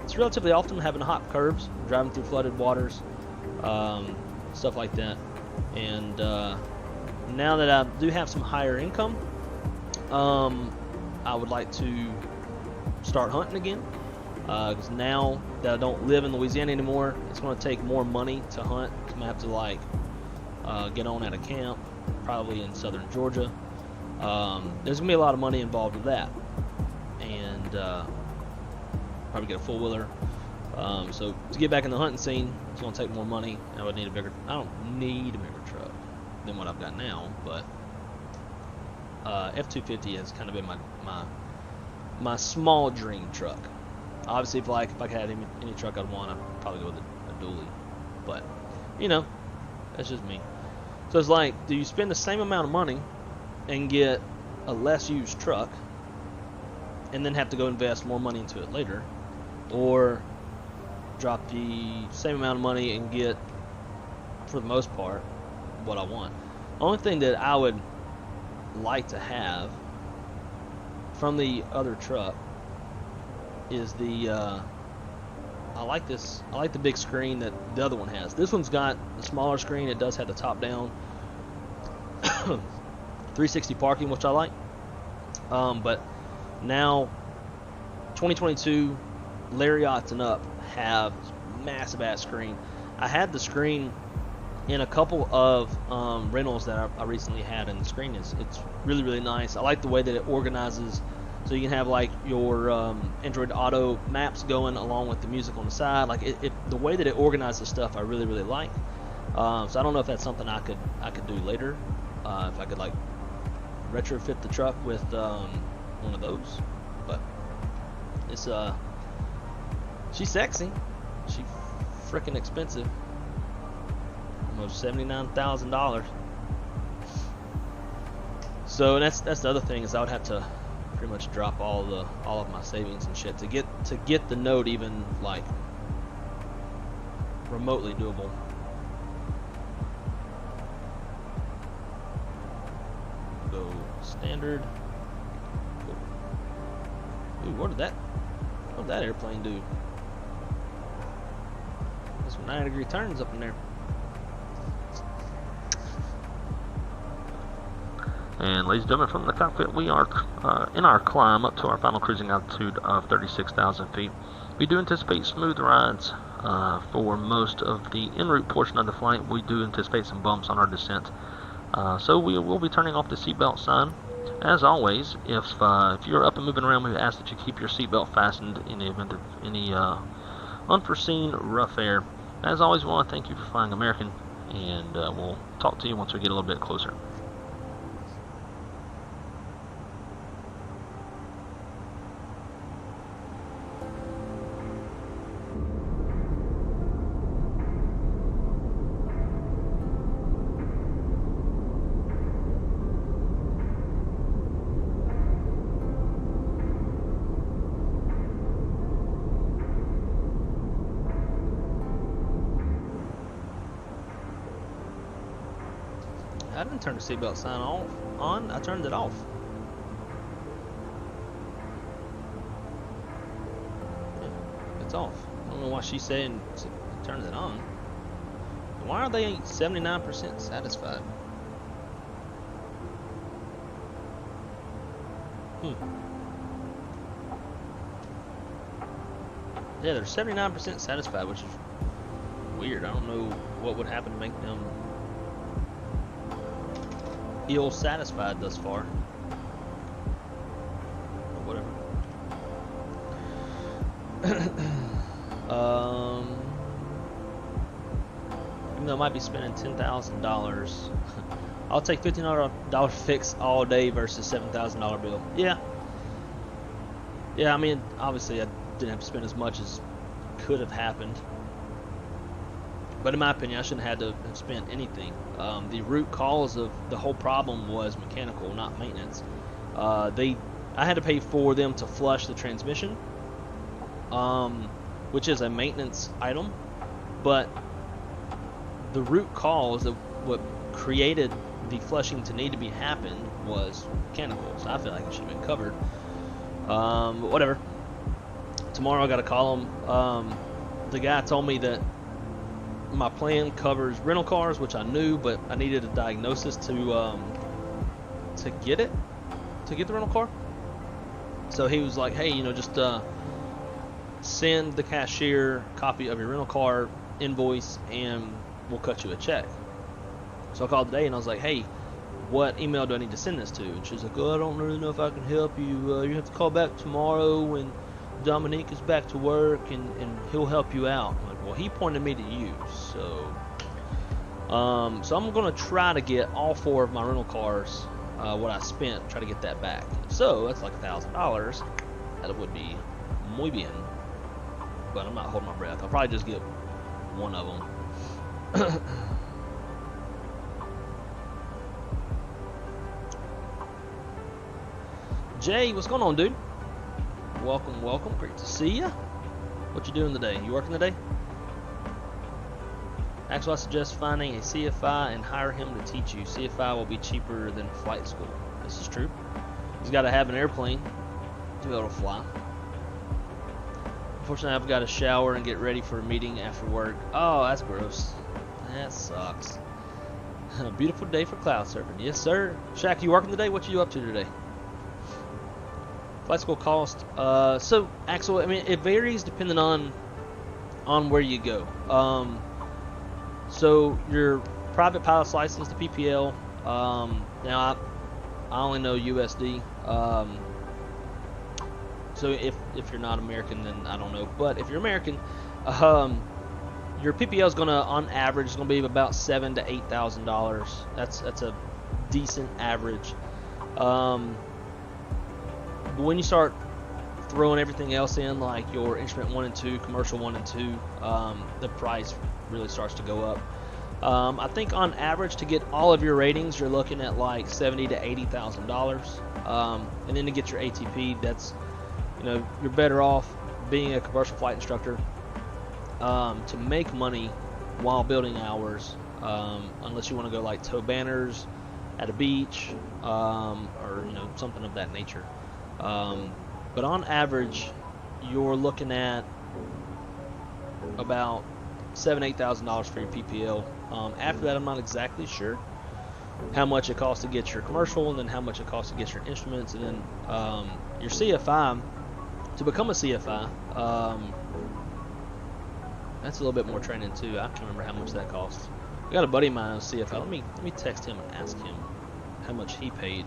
It's relatively often having to hop curbs, driving through flooded waters, stuff like that. And now that I do have some higher income, I would like to start hunting again. Because now that I don't live in Louisiana anymore, it's going to take more money to hunt. I'm going to have to get on at a camp, probably in southern Georgia. There's going to be a lot of money involved with that, and probably get a four-wheeler. So to get back in the hunting scene, it's going to take more money. I don't need a bigger truck than what I've got now, but F-250 has kind of been my small dream truck. Obviously, if I had any truck I'd want, I'd probably go with a dually, but that's just me. So it's like, do you spend the same amount of money and get a less used truck and then have to go invest more money into it later, or drop the same amount of money and get, for the most part, what I want? The only thing that I would like to have from the other truck is I like the big screen that the other one has. This one's got the smaller screen. It does have the top down 360 parking, which I like. But now 2022 Lariats and up have massive ass screen. I had the screen in a couple of rentals that I recently had, and the screen it's really, really nice. I like the way that it organizes So you can have like your Android Auto maps going along with the music on the side. Like the way that it organizes stuff, I really like. So I don't know if that's something I could do later. If I could like retrofit the truck with one of those. But it's she's sexy. She's freaking expensive. Almost $79,000. So and that's the other thing is I would have to pretty much drop all of my savings and shit to get the Note even like remotely doable. Go standard. Ooh, what did that airplane do? There's some 90-degree turns up in there. And ladies and gentlemen, from the cockpit, we are in our climb up to our final cruising altitude of 36,000 feet. We do anticipate smooth rides for most of the en route portion of the flight. We do anticipate some bumps on our descent. So we will be turning off the seatbelt sign. As always, if you're up and moving around, we ask that you keep your seatbelt fastened in the event of any unforeseen rough air. As always, we want to thank you for flying American, and we'll talk to you once we get a little bit closer. I didn't turn the seatbelt sign on. I turned it off. Yeah, it's off. I don't know why she's saying it turns it on. Why are they 79% satisfied? Yeah, they're 79% satisfied, which is weird. I don't know what would happen to make them ill satisfied thus far. Or whatever. Even though I might be spending $10,000, I'll take $1,500 fix all day versus $7,000 bill. Yeah. I mean, obviously I didn't have to spend as much as could have happened. But in my opinion, I shouldn't have had to have spent anything. The root cause of the whole problem was mechanical, not maintenance. I had to pay for them to flush the transmission, which is a maintenance item. But the root cause of what created the flushing to need to be happen was mechanical. So I feel like it should have been covered. But whatever. Tomorrow I got to call them. The guy told me that my plan covers rental cars, which I knew, but I needed a diagnosis to get the rental car. So he was like, hey, just send the cashier a copy of your rental car invoice and we'll cut you a check. So I called today and I was like, hey, what email do I need to send this to? And she's like, oh, I don't really know if I can help you. You have to call back tomorrow when Dominique is back to work and he'll help you out. I'm like, well, he pointed me to you, so I'm gonna try to get all 4 of my rental cars, what I spent, try to get that back. So that's like $1,000. That would be muy bien, but I'm not holding my breath. I'll probably just get one of them. Jay, what's going on, dude? Welcome. Great to see you. What you doing today? You working today? Actually, I suggest finding a CFI and hire him to teach you. CFI will be cheaper than flight school. This is true. He's got to have an airplane to be able to fly. Unfortunately, I've got to shower and get ready for a meeting after work. Oh, that's gross. That sucks. A beautiful day for cloud surfing. Yes, sir. Shaq, you working today? What you up to today? Flight school cost. So, Axel, I mean, it varies depending on where you go. So, your private pilot's license, the PPL. Now, I only know USD. So if you're not American, then I don't know. But if you're American, your PPL is gonna, on average, is gonna be about $7,000 to $8,000. That's a decent average. But when you start throwing everything else in, like your instrument 1 and 2, commercial 1 and 2, the price really starts to go up. I think on average, to get all of your ratings, you're looking at like $70,000 to $80,000. And then to get your ATP, that's, you know, you're better off being a commercial flight instructor to make money while building hours, unless you want to go like tow banners at a beach, or you know, something of that nature. But on average, you're looking at about $7,000 to $8,000 for your PPL. After that, I'm not exactly sure how much it costs to get your commercial, and then how much it costs to get your instruments, and then your CFI. To become a CFI, that's a little bit more training too. I can't remember how much that costs. I got a buddy of mine who's CFI. Let me text him and ask him how much he paid.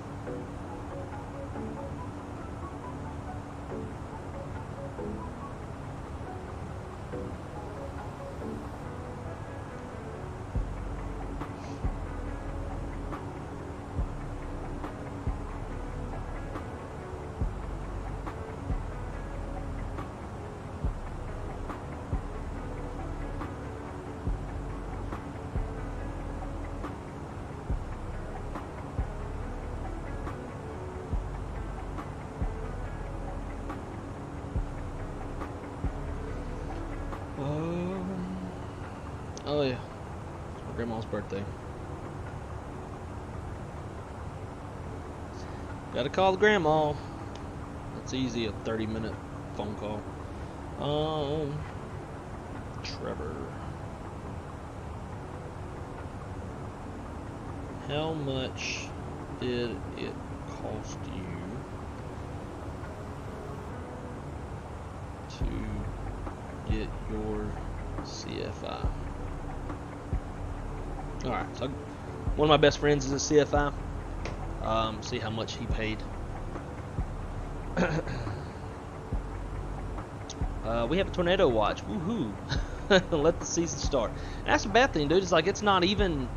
Oh yeah, it's my grandma's birthday. Gotta call the grandma. That's easy, a 30-minute phone call. Trevor, how much did it cost you to get your CFI? Alright, so one of my best friends is a CFI. See how much he paid. We have a tornado watch. Woohoo! Let the season start. And that's a bad thing, dude. It's like it's not even.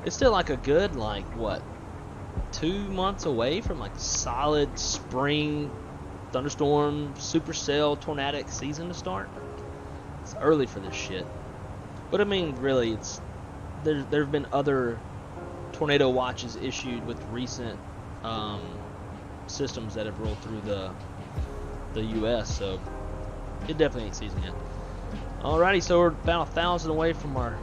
It's still like a good, like, what, 2 months away from like solid spring thunderstorm, supercell, tornadic season to start. It's early for this shit. But I mean, really, it's. There have been other tornado watches issued with recent systems that have rolled through the U.S., so it definitely ain't season yet. Alrighty, so we're about 1,000 away from our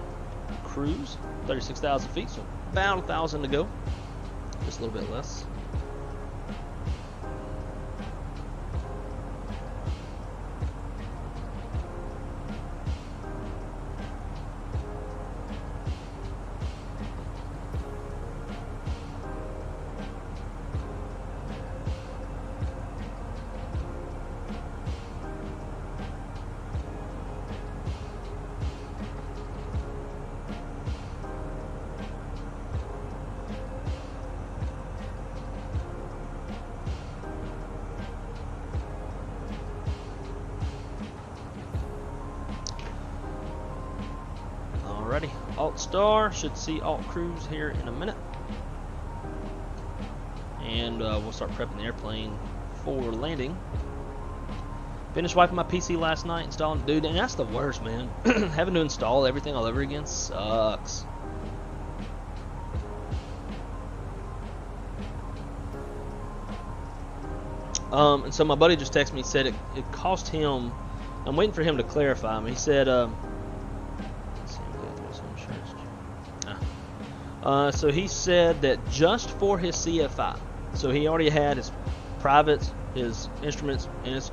cruise, 36,000 feet, so about 1,000 to go, just a little bit less. Alrighty, Alt Star, should see Alt Cruise here in a minute. And we'll start prepping the airplane for landing. Finished wiping my PC last night, installing, dude, and that's the worst, man. Having to install everything all over again sucks. And so my buddy just texted me, said it cost him, I'm waiting for him to clarify me. He said, so he said that just for his CFI, so he already had his private, his instruments, and his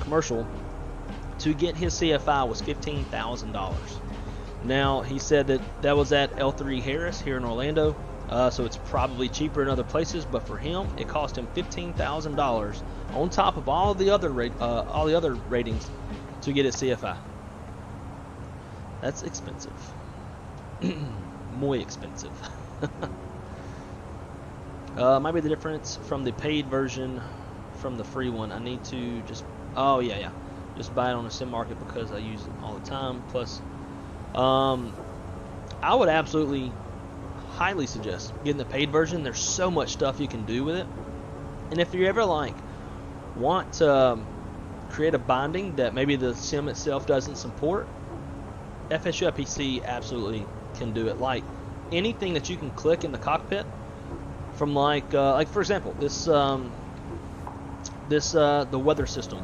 commercial, to get his CFI was $15,000. Now, he said that was at L3 Harris here in Orlando, so it's probably cheaper in other places, but for him, it cost him $15,000 on top of all the other ratings to get his CFI. That's expensive. Muy expensive. Might be the difference from the paid version from the free one. I need to just, oh yeah, just buy it on the sim market because I use it all the time. Plus, I would absolutely highly suggest getting the paid version. There's so much stuff you can do with it. And if you ever like want to create a binding that maybe the sim itself doesn't support, FSUI PC absolutely can do it. Like anything that you can click in the cockpit, from like for example, the weather system.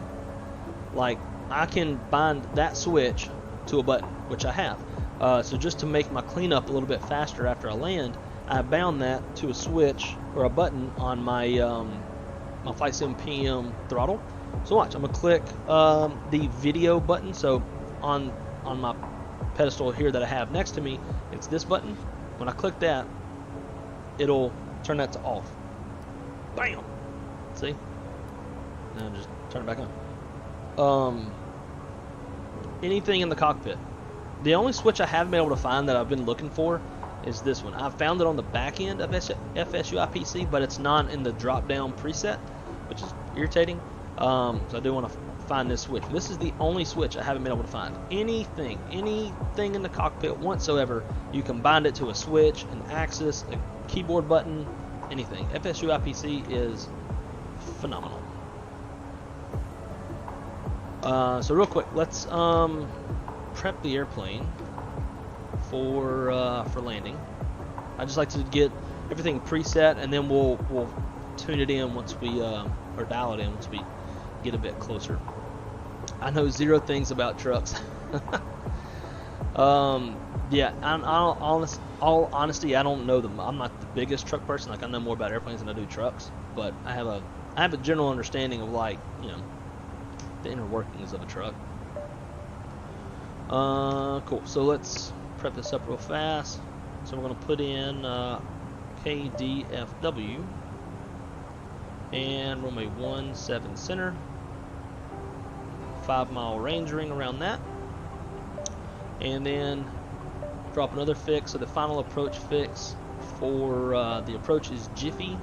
Like I can bind that switch to a button, which I have. So just to make my cleanup a little bit faster after I land, I bound that to a switch or a button on my my Flight Sim PM throttle. So watch, I'm gonna click the video button. So on my pedestal here that I have next to me, it's this button. When I click that, it'll turn that to off. Bam! See? Now just turn it back on. Anything in the cockpit. The only switch I haven't been able to find that I've been looking for is this one. I've found it on the back end of FSUI PC, but it's not in the drop-down preset, which is irritating. So I do want to find this switch. This is the only switch I haven't been able to find. Anything in the cockpit whatsoever, you can bind it to a switch, an axis, a keyboard button, anything. FSUI PC is phenomenal. So real quick, let's prep the airplane for landing. I just like to get everything preset, and then we'll tune it in once we or dial it in once we get a bit closer. I know zero things about trucks. Yeah, all honesty, I don't know them. I'm not the biggest truck person. Like I know more about airplanes than I do trucks, but I have a general understanding of, like, you know, the inner workings of a truck. Cool. So let's prep this up real fast. So we're going to put in KDFW and runway 17 center. 5-mile range ring around that. And then drop another fix. So the final approach fix for the approach is Jiffy.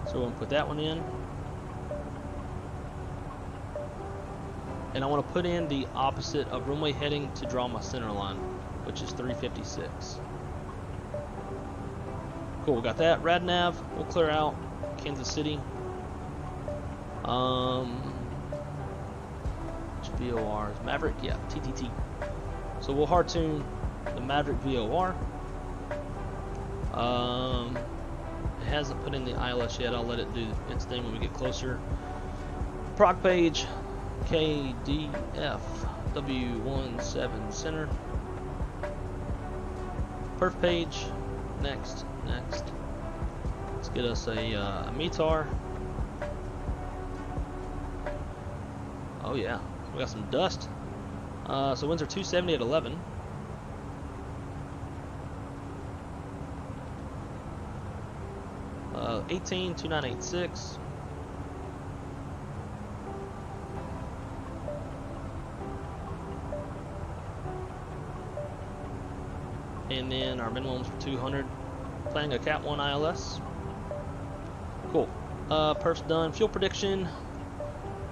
So we're going to put that one in. And I want to put in the opposite of runway heading to draw my center line, which is 356. Cool, we got that. Rad nav, we'll clear out Kansas City. Which VOR is Maverick? Yeah, TTT. So we'll hard tune the Maverick VOR. It hasn't put in the ILS yet. I'll let it do its thing when we get closer. Proc page. KDFW17 center. Perf page. Next. Let's get us a METAR. Oh yeah, we got some dust. So winds are 270 at 11. Uh, 182986. And then our minimums for 200. Playing a Cat 1 ILS. Cool. Perf's done. Fuel prediction.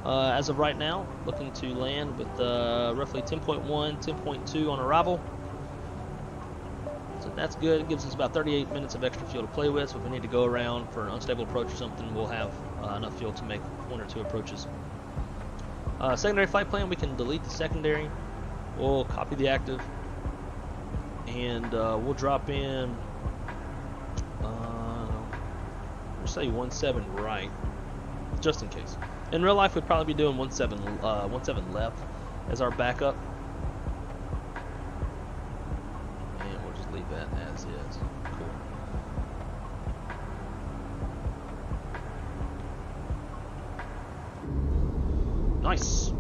As of right now, looking to land with roughly 10.1, 10.2 on arrival. So that's good. It gives us about 38 minutes of extra fuel to play with. So if we need to go around for an unstable approach or something, we'll have enough fuel to make 1 or 2 approaches. Secondary flight plan, we can delete the secondary. We'll copy the active. And we'll drop in, we'll say 17 right, just in case. In real life, we'd probably be doing 17 left as our backup. And we'll just leave that as is. Cool. Nice.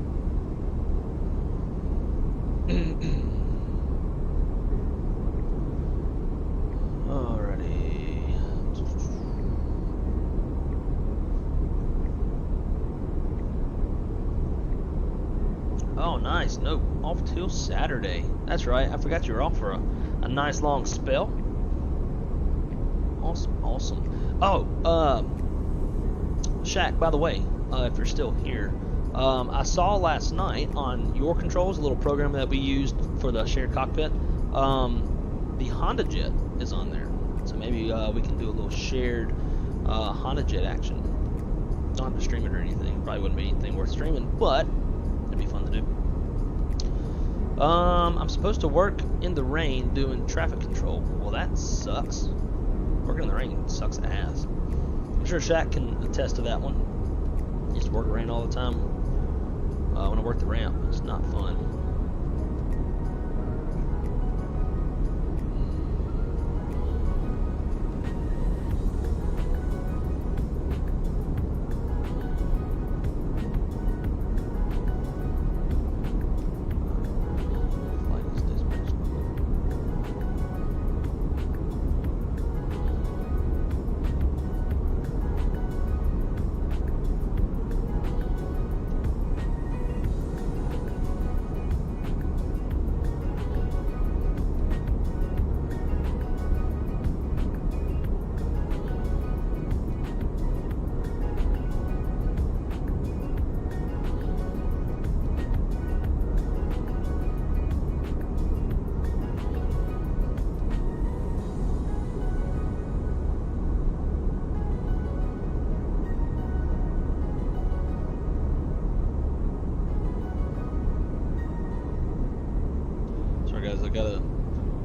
Oh, nice. No, off till Saturday. That's right. I forgot you were off for a nice long spell. Awesome. Oh, Shaq, by the way, if you're still here. I saw last night on your controls, a little program that we used for the shared cockpit. The Honda Jet is on there, so maybe we can do a little shared Honda Jet action. Don't have to stream it or anything. Probably wouldn't be anything worth streaming, but it'd be fun to do. I'm supposed to work in the rain doing traffic control. Well, that sucks. Working in the rain sucks ass. I'm sure Shaq can attest to that one. I used to work in the rain all the time. When I worked the ramp, it's not fun.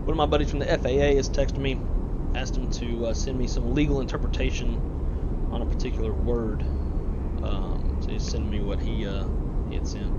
One of my buddies from the FAA has texted me, asked him to send me some legal interpretation on a particular word. So he's sending me what he had sent.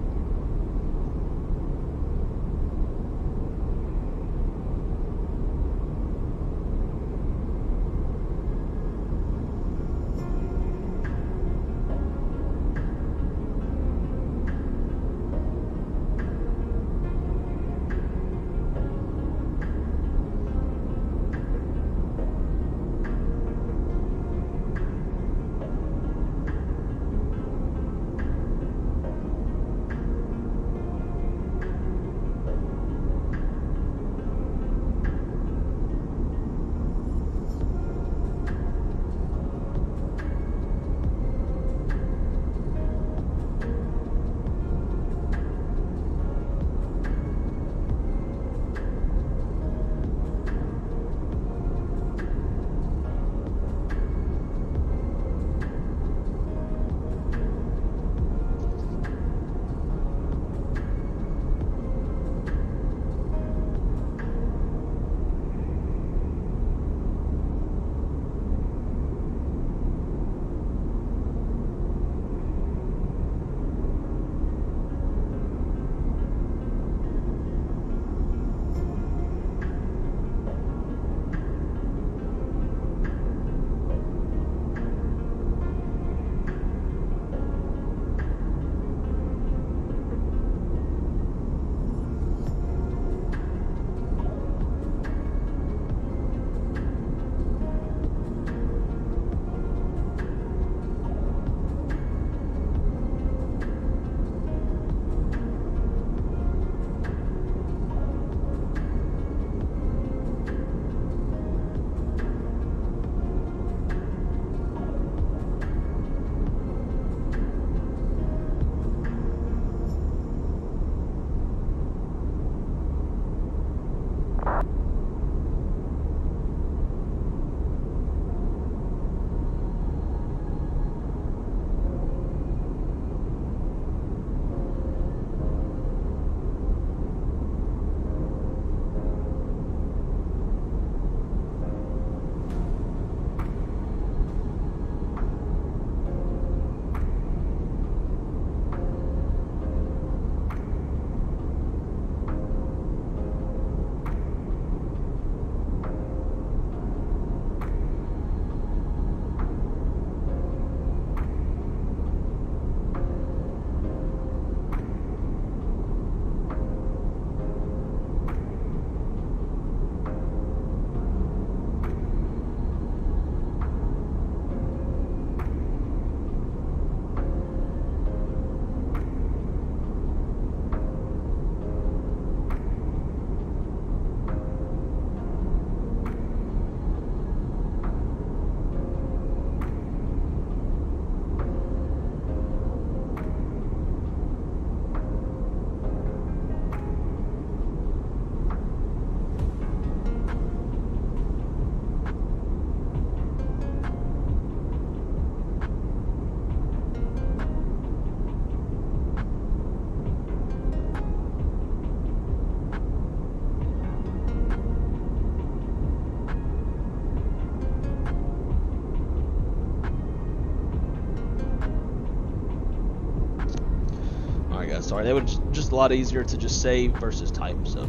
sorry, they would just a lot easier to just save versus type. So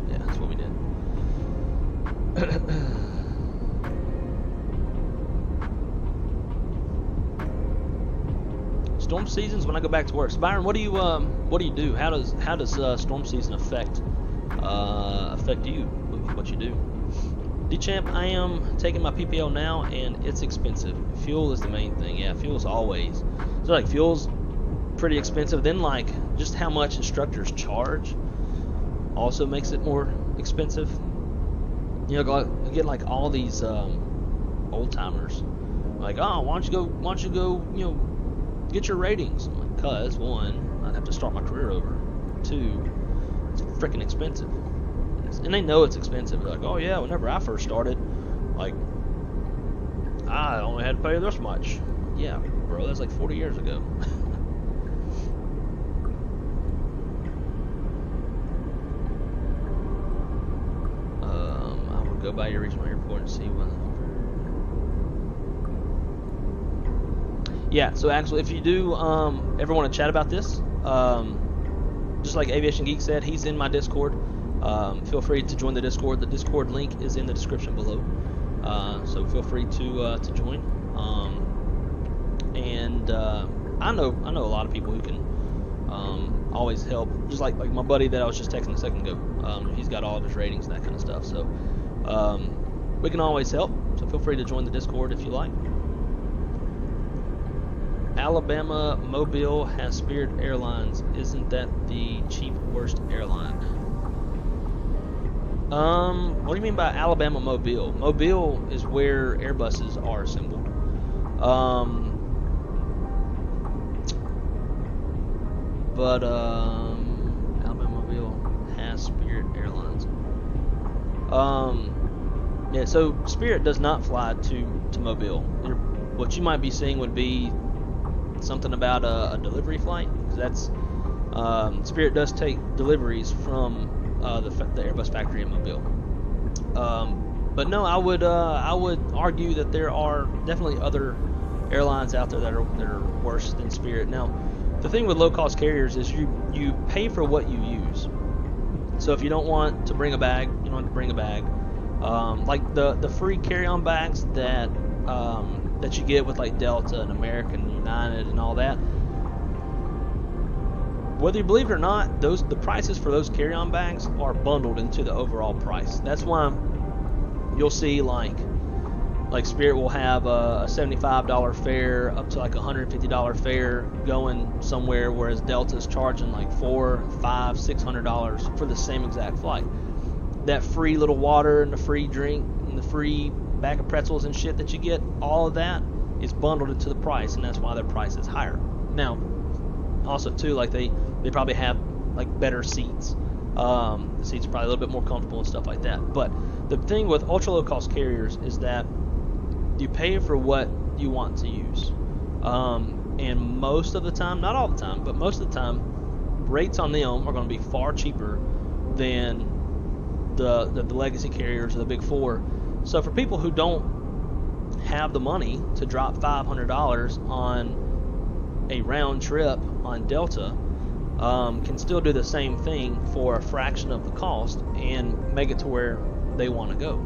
yeah, that's what we did. Storm seasons when I go back to work. So Byron, what do you do? How does storm season affect you? What you do? D-Champ, I am taking my PPL now, and it's expensive. Fuel is the main thing. Yeah, fuel's always. So like fuel's pretty expensive. Then like just how much instructors charge also makes it more expensive. You know, you get like all these old timers like, oh, why don't you go, you know, get your ratings. I'm like, cause one, I'd have to start my career over. Two, it's freaking expensive. And they know it's expensive. They're like, oh yeah, whenever I first started, like, I only had to pay this much. Yeah, bro, that's like 40 years ago. I will go by your regional airport and see what. Yeah, so actually, if you do ever want to chat about this, just like Aviation Geek said, he's in my Discord. Feel free to join the Discord. The Discord link is in the description below. So feel free to join. And I know a lot of people who can always help. Just like my buddy that I was just texting a second ago. He's got all of his ratings and that kind of stuff. So we can always help. So feel free to join the Discord if you like. Alabama Mobile has Spirit Airlines. Isn't that the cheap worst airline? What do you mean by Alabama Mobile? Mobile is where Airbuses are assembled. Alabama Mobile has Spirit Airlines. Yeah, so Spirit does not fly to Mobile. What you might be seeing would be something about a delivery flight, because that's Spirit does take deliveries from the Airbus factory in Mobile. But no, I would argue that there are definitely other airlines out there that are worse than Spirit. Now, the thing with low-cost carriers is you pay for what you use. So if you don't want to bring a bag, you don't have to bring a bag. Like the free carry-on bags that you get with like Delta and American, United, and all that. Whether you believe it or not, the prices for those carry-on bags are bundled into the overall price. That's why you'll see like Spirit will have a $75 fare up to like a $150 fare going somewhere, whereas Delta's charging like $400, $500, $600 for the same exact flight. That free little water and the free drink and the free bag of pretzels and shit that you get, all of that is bundled into the price, and that's why their price is higher. Now, also too, like they probably have like better seats. The seats are probably a little bit more comfortable and stuff like that. But the thing with ultra low cost carriers is that you pay for what you want to use, and most of the time, not all the time, but most of the time, rates on them are going to be far cheaper than the legacy carriers or the big four. So for people who don't have the money to drop $500 on a round trip on Delta, can still do the same thing for a fraction of the cost and make it to where they want to go.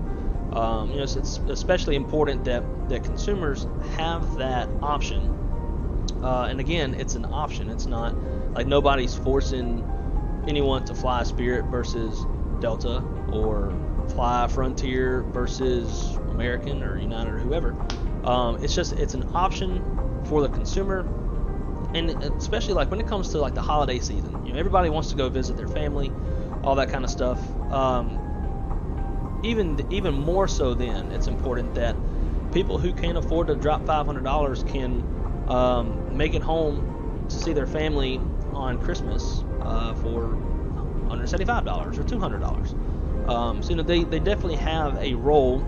So it's especially important that consumers have that option. And again, it's an option. It's not like nobody's forcing anyone to fly Spirit versus Delta or fly Frontier versus American or United or whoever. It's an option for the consumer, and especially like when it comes to like the holiday season. You know, everybody wants to go visit their family, all that kind of stuff. Even more so, then it's important that people who can't afford to drop $500 can make it home to see their family on Christmas for $175 or $200. So they definitely have a role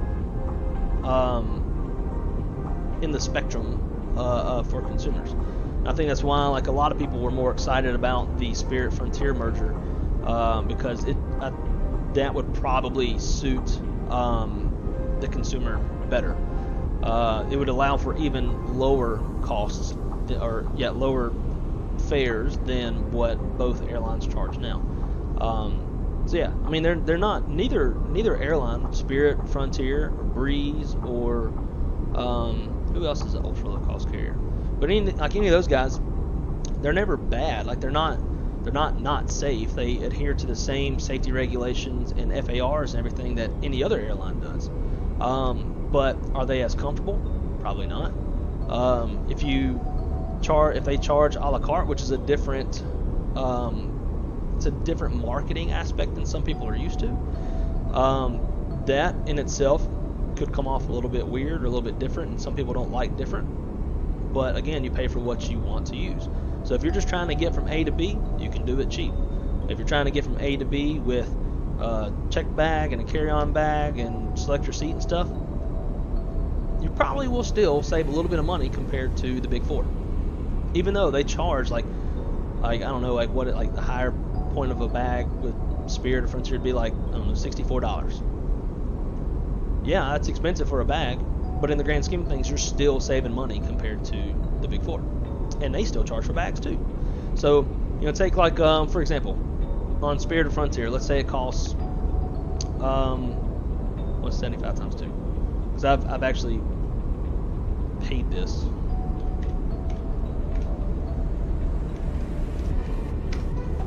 in the spectrum for consumers. And I think that's why like a lot of people were more excited about the Spirit Frontier merger, because that would probably suit the consumer better. It would allow for even lower costs, or lower fares than what both airlines charge now. So yeah, I mean they're not neither airline, Spirit, Frontier, or Breeze, or who else is an ultra low cost carrier? But any of those guys, they're never bad. Like they're not safe. They adhere to the same safety regulations and FARs and everything that any other airline does. But are they as comfortable? Probably not. If they charge a la carte, which is a different it's a different marketing aspect than some people are used to. That in itself could come off a little bit weird or a little bit different, and some people don't like different. But again, you pay for what you want to use. So if you're just trying to get from A to B, you can do it cheap. If you're trying to get from A to B with a check bag and a carry-on bag and select your seat and stuff, you probably will still save a little bit of money compared to the Big Four. Even though they charge like I don't know, like the higher point of a bag with Spirit or Frontier would be like, I don't know, $64. Yeah, that's expensive for a bag, but in the grand scheme of things, you're still saving money compared to the Big Four. And they still charge for bags too. So, take like, for example, on Spirit or Frontier, let's say it costs, what's 75 times 2? Because I've actually paid this.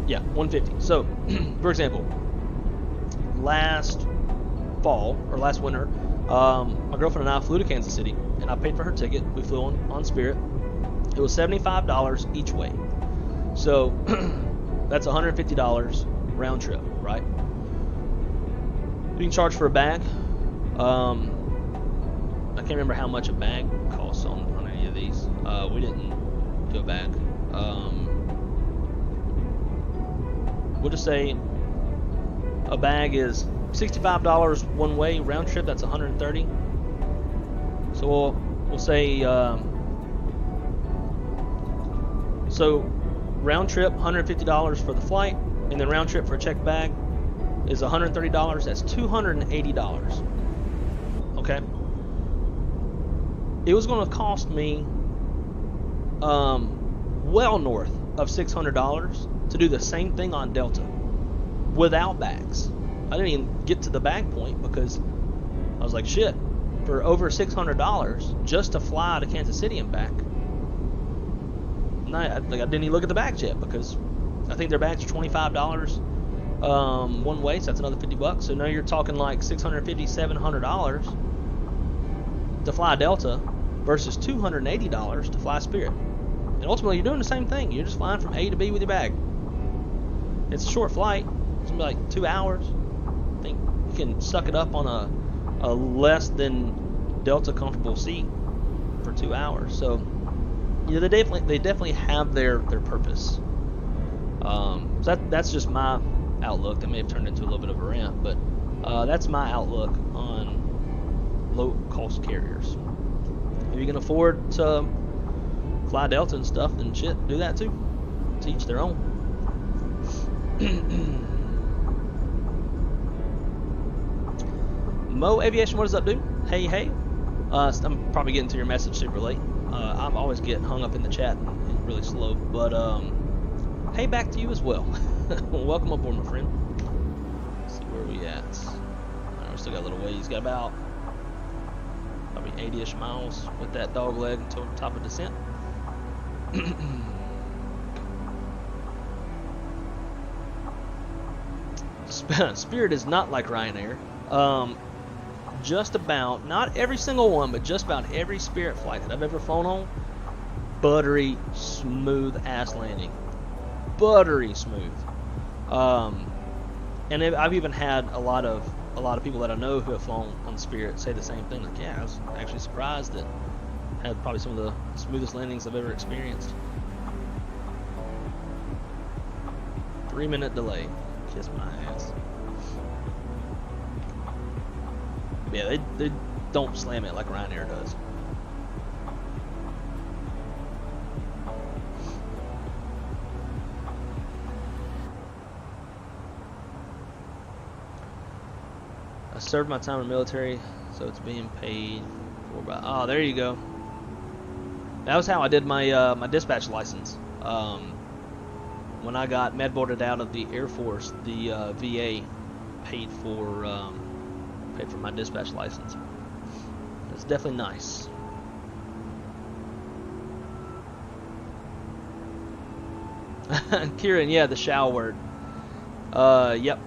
Yeah, $150. So, for example, last fall or last winter, my girlfriend and I flew to Kansas City, and I paid for her ticket. We flew on Spirit. It was $75 each way. So that's $150 round trip, right? You can charge for a bag. I can't remember how much a bag costs on any of these. We didn't do a bag. We'll just say a bag is $65 one way round trip. That's $130. So we'll say so round trip $150 for the flight, and then round trip for a checked bag is $130. That's $280. Okay. It was going to cost me well north of $600 to do the same thing on Delta without bags. I didn't even get to the bag point because I was like, shit, for over $600 just to fly to Kansas City and back. And I didn't even look at the bags yet because I think their bags are $25 one way, so that's another $50. So now you're talking like $650, $700 to fly Delta versus $280 to fly Spirit. And ultimately, you're doing the same thing. You're just flying from A to B with your bag. It's a short flight. It's going to be like 2 hours. I think you can suck it up on a less than Delta comfortable seat for 2 hours. So, they definitely have their purpose. So that's just my outlook. That may have turned into a little bit of a rant, but that's my outlook on low-cost carriers. If you can afford to fly Delta and stuff, then shit, do that too. To each their own. Mo Aviation, what does up, dude? Hey. I'm probably getting to your message super late. I always get hung up in the chat and really slow, but hey, back to you as well. Welcome aboard, my friend. Let's see where we at. Right, we still got a little ways. Got about probably 80-ish miles with that dog leg until the top of descent. Spirit is not like Ryanair. Just about, not every single one, but just about every Spirit flight that I've ever flown on, buttery, smooth ass landing. Buttery smooth. And I've even had a lot of people that I know who have flown on Spirit say the same thing. Like, yeah, I was actually surprised that had probably some of the smoothest landings I've ever experienced. 3-minute delay. Kiss my ass. Yeah, they don't slam it like Ryanair does. I served my time in the military, so it's being paid for by. Oh, there you go. That was how I did my my dispatch license. when I got medboarded out of the Air Force, the VA paid for my dispatch license. It's definitely nice. Kieran, yeah, the shall word. Yep.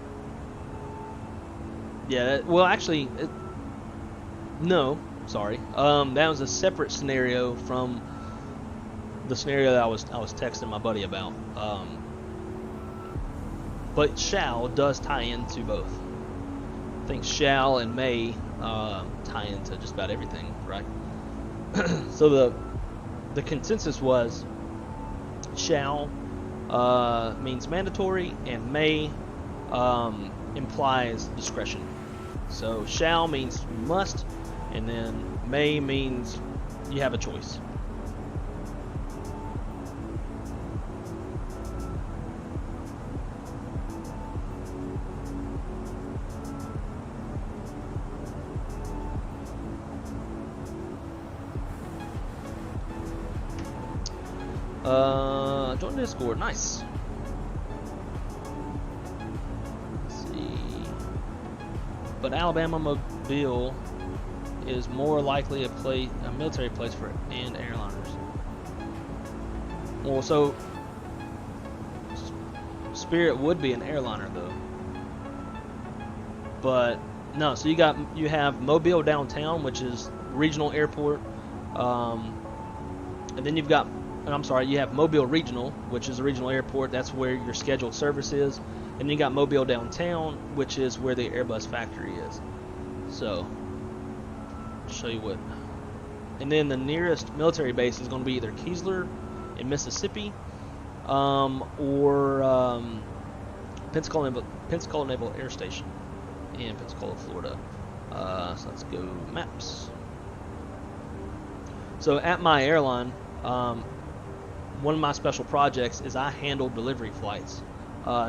Yeah, well, actually, no, sorry. That was a separate scenario from the scenario that I was texting my buddy about. But shall does tie into both. I think shall and may tie into just about everything, right? So the consensus was shall means mandatory, and may implies discretion. So shall means you must, and then may means you have a choice. Join Discord, nice. Let's see. But Alabama Mobile is more likely a military place for and airliners. Well, so Spirit would be an airliner though. But no, so you have Mobile downtown, which is regional airport, and then you've got. I'm sorry, you have Mobile Regional, which is a regional airport. That's where your scheduled service is. And you got Mobile Downtown, which is where the Airbus factory is. So, I'll show you what. And then the nearest military base is going to be either Keesler in Mississippi or Pensacola Naval Air Station in Pensacola, Florida. So let's go maps. So at my airline, one of my special projects is I handle delivery flights.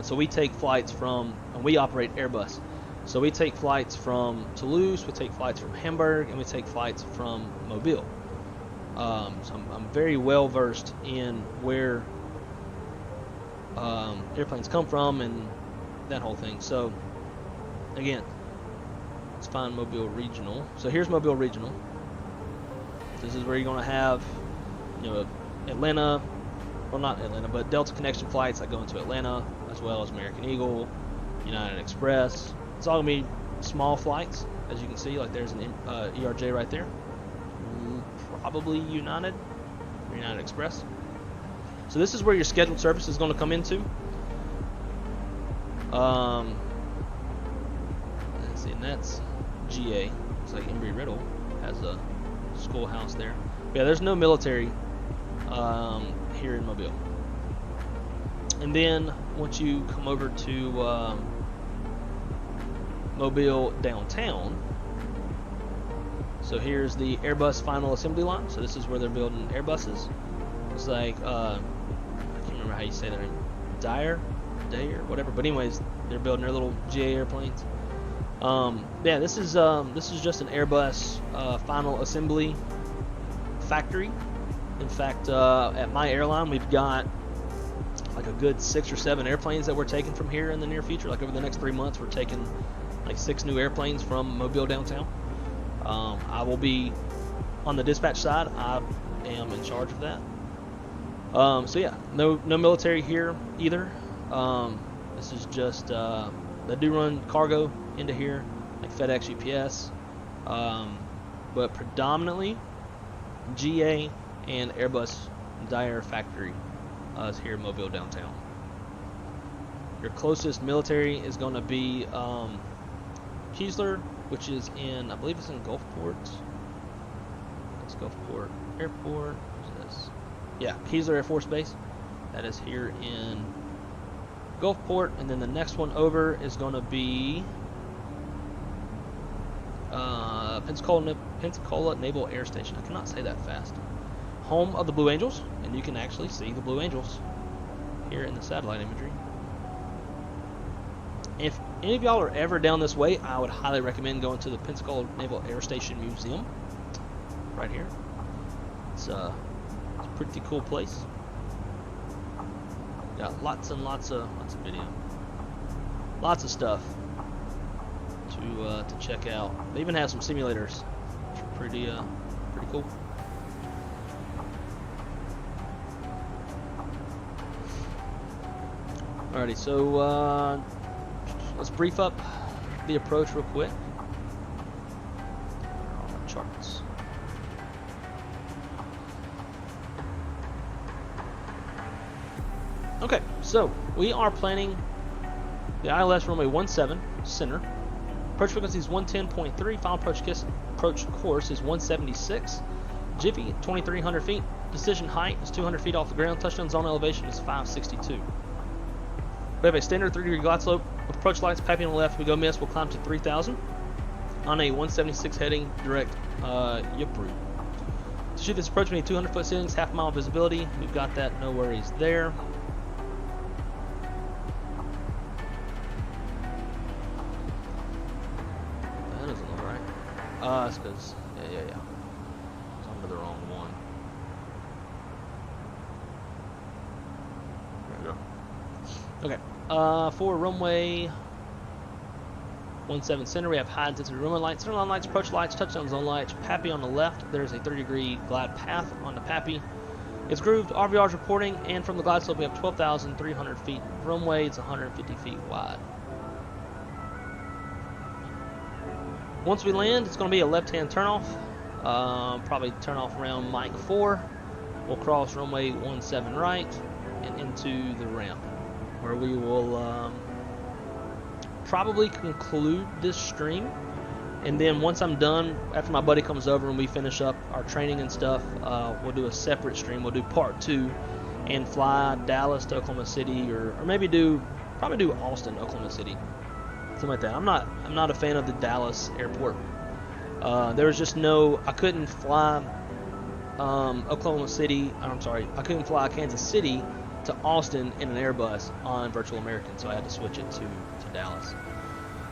So we take flights from, and we operate Airbus. So we take flights from Toulouse, we take flights from Hamburg, and we take flights from Mobile. So I'm very well versed in where airplanes come from and that whole thing. So again, let's find Mobile Regional. So here's Mobile Regional. This is where you're going to have, Atlanta, well, not Atlanta, but Delta connection flights that go into Atlanta, as well as American Eagle, United Express. It's all going to be small flights, as you can see. Like there's an ERJ right there. Probably United Express. So this is where your scheduled service is going to come into. Let's see, and that's GA. It's like Embry-Riddle has a schoolhouse there. But yeah, there's no military here in Mobile. And then once you come over to Mobile downtown, so here's the Airbus final assembly line. So this is where they're building Airbuses. It's like I can't remember how you say their name, Day or whatever. But anyways, they're building their little GA airplanes. Yeah, this is just an Airbus final assembly factory. In fact, at my airline, we've got like a good 6 or 7 airplanes that we're taking from here in the near future. Like over the next 3 months, we're taking like 6 new airplanes from Mobile downtown. I will be on the dispatch side. I am in charge of that. So yeah, no military here either. This is just they do run cargo into here, like FedEx, UPS, but predominantly GA and Airbus Dyer factory is here in Mobile downtown. Your closest military is going to be Keesler, which is in, I believe it's in Gulfport. It's Gulfport Airport. What's this? Yeah, Keesler Air Force Base. That is here in Gulfport, and then the next one over is going to be Pensacola Naval Air Station. I cannot say that fast. Home of the Blue Angels, and you can actually see the Blue Angels here in the satellite imagery. If any of y'all are ever down this way, I would highly recommend going to the Pensacola Naval Air Station Museum right here. It's a pretty cool place. Got lots and lots of video, lots of stuff to check out. They even have some simulators, which are pretty cool. Alrighty, so let's brief up the approach real quick. On our charts. Okay, so we are planning the ILS runway 17 center. Approach frequency is 110.3. Final approach course is 176. Jiffy 2,300 feet. Decision height is 200 feet off the ground. Touchdown zone elevation is 562. We have a standard 3-degree glide slope with approach lights. Pappy on the left. We go miss. We'll climb to 3,000 on a 176 heading direct yip route. To shoot this approach, we need 200-foot ceilings, half-mile visibility. We've got that. No worries there. That's because, yeah. It's under the wrong one. There we go. Okay. For runway 17 center, we have high intensity runway lights, centerline lights, approach lights, touchdown zone lights. Pappy on the left. There's a 30-degree glide path on the Pappy. It's grooved. RVR is reporting, and from the glide slope, we have 12,300 feet runway. It's 150 feet wide. Once we land, it's going to be a left-hand turnoff. Probably turn off around Mach 4. We'll cross runway 17 right and into the ramp, where we will probably conclude this stream. And then once I'm done, after my buddy comes over and we finish up our training and stuff, we'll do a separate stream. We'll do part 2 and fly Dallas to Oklahoma City, or maybe probably do Austin, Oklahoma City. Something like that. I'm not a fan of the Dallas airport. There was just I couldn't fly Oklahoma City. I'm sorry, I couldn't fly Kansas City to Austin in an Airbus on Virtual American, so I had to switch it to Dallas.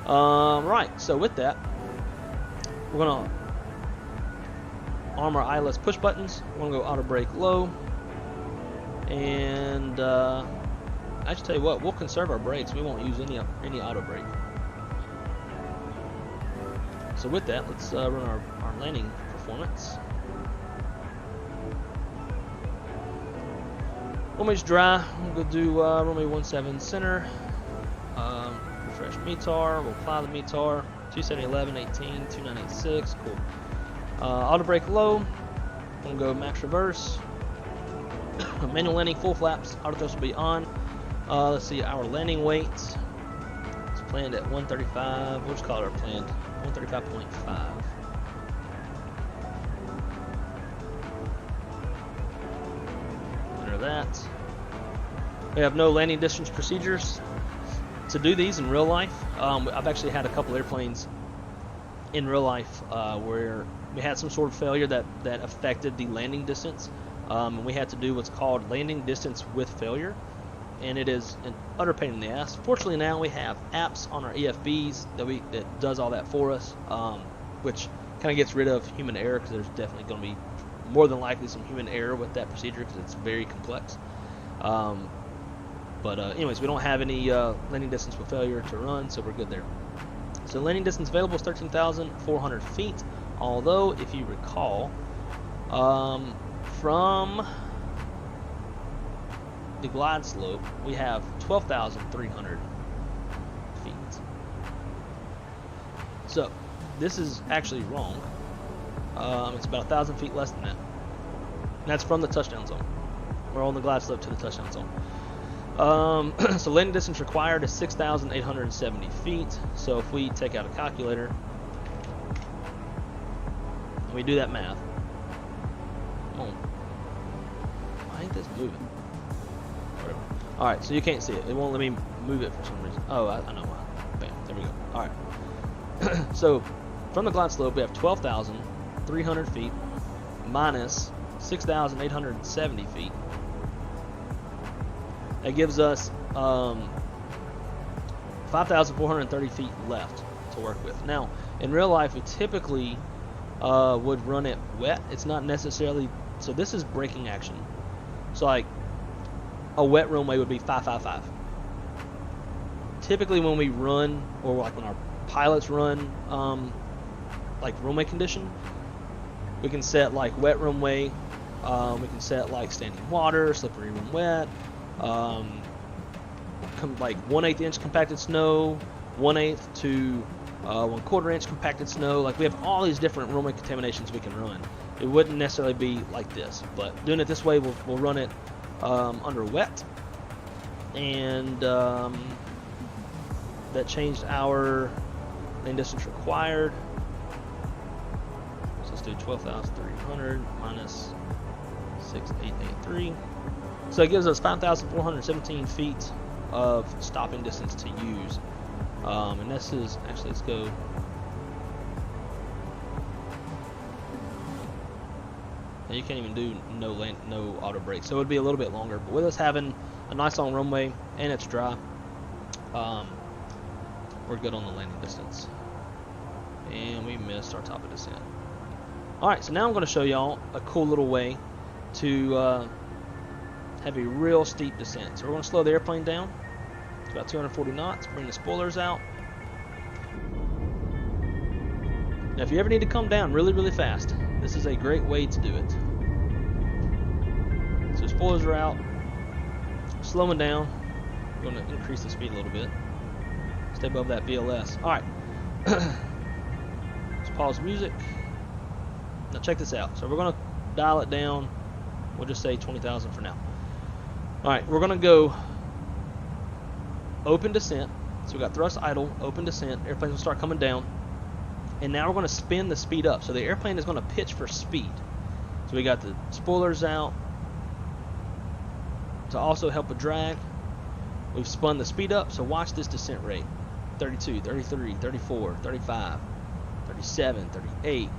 Right. So with that, we're gonna arm our ILS push buttons. We're gonna go auto brake low, and I just tell you what, we'll conserve our brakes. We won't use any auto brake. So with that, let's run our landing performance. Runway's dry. We'll go do runway 17 center. Refresh METAR. We'll apply the METAR. 27011, 18, 2986. Cool. Auto brake low. We'll go max reverse. Manual landing, full flaps. Auto thrust will be on. Let's see our landing weight. It's planned at 135. We'll just call it our planned 135.5. Enter that. We have no landing distance procedures to do these in real life. I've actually had a couple airplanes in real life where we had some sort of failure that affected the landing distance. And we had to do what's called landing distance with failure. And it is an utter pain in the ass. Fortunately, now we have apps on our EFBs that does all that for us, which kind of gets rid of human error, because there's definitely going to be more than likely some human error with that procedure because it's very complex. Anyways, we don't have any landing distance with failure to run, so we're good there. So landing distance available is 13,400 feet. Although, if you recall, from the glide slope, we have 12,300 feet. So this is actually wrong. It's about 1,000 feet less than that. And that's from the touchdown zone. We're on the glide slope to the touchdown zone. So landing distance required is 6,870 feet. So if we take out a calculator and we do that math, why ain't this moving? Whatever. All right, so you can't see it. It won't let me move it for some reason. Oh, I know why. Bam, there we go. All right. So from the glide slope, we have 12,300 feet minus 6,870 feet. That gives us 5,430 feet left to work with. Now, in real life, we typically would run it wet. It's not necessarily, so this is braking action. So like, a wet runway would be 555. Typically when we run, or like when our pilots run like runway condition, we can set like wet runway, we can set like standing water, slippery when wet, like 1/8 inch compacted snow, 1/8 to 1/4 inch compacted snow. Like we have all these different runway contaminations we can run. It wouldn't necessarily be like this, but doing it this way, we'll run it under wet, and that changed our lane distance required. So let's do 12,300 minus 6,883. So it gives us 5,417 feet of stopping distance to use. And this is actually, let's go. Now you can't even do no auto brake, so it would be a little bit longer. But with us having a nice long runway and it's dry, we're good on the landing distance. And we missed our top of descent. Alright, so now I'm going to show y'all a cool little way to have a real steep descent. So we're going to slow the airplane down to about 240 knots, bring the spoilers out. Now if you ever need to come down really, really fast, this is a great way to do it. So spoilers are out, slowing down. We're going to increase the speed a little bit. Stay above that VLS. Alright. Let's pause music. Now check this out. So we're going to dial it down. We'll just say 20,000 for now. Alright, we're going to go open descent. So we got thrust idle, open descent. Airplanes will start coming down. And now we're going to spin the speed up. So the airplane is going to pitch for speed. So we got the spoilers out to also help with drag. We've spun the speed up, so watch this descent rate. 32, 33, 34, 35, 37, 38,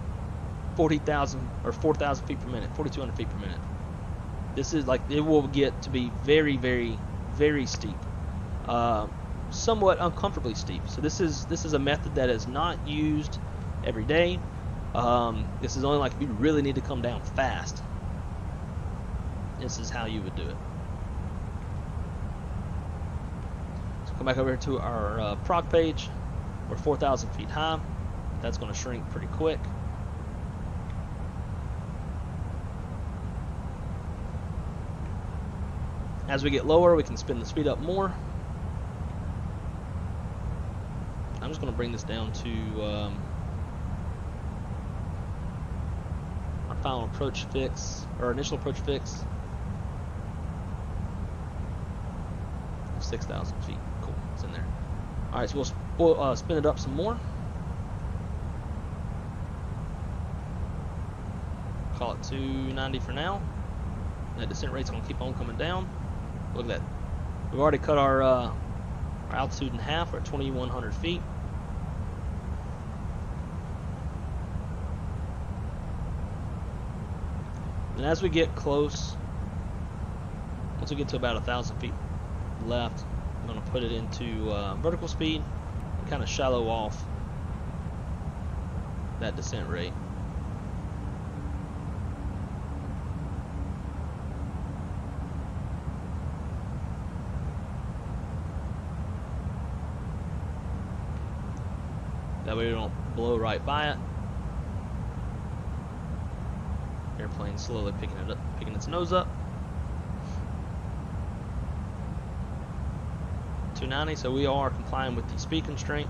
40,000 or 4,000 feet per minute, 4,200 feet per minute. This is like, it will get to be very, very, very steep. Somewhat uncomfortably steep. So this is a method that is not used every day. This is only like if you really need to come down fast. This is how you would do it. So come back over here to our prog page. We're 4,000 feet high. That's going to shrink pretty quick. As we get lower, we can spin the speed up more. I'm just going to bring this down to our final approach fix, or initial approach fix, 6,000 feet. Cool, it's in there. Alright, so we'll spin it up some more. Call it 290 for now. That descent rate's going to keep on coming down. Look at that. We've already cut our altitude in half. We're at 2,100 feet. And as we get close, once we get to about 1,000 feet left, I'm going to put it into vertical speed and kind of shallow off that descent rate. That way we don't blow right by it. Airplane slowly picking its nose up. 290, so we are complying with the speed constraint.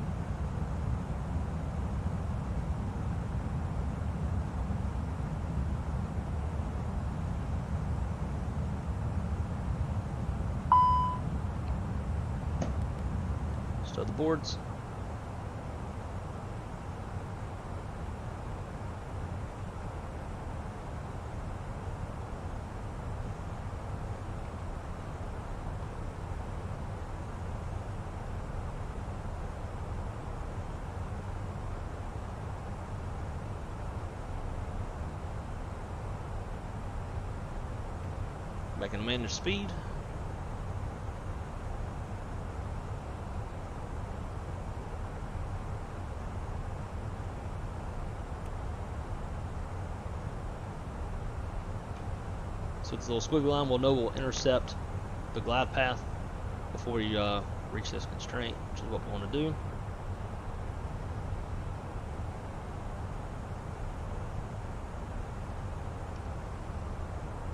Stow the boards. Back in manage speed. So it's a little squiggly line we'll know will intercept the glide path before we reach this constraint, which is what we want to do.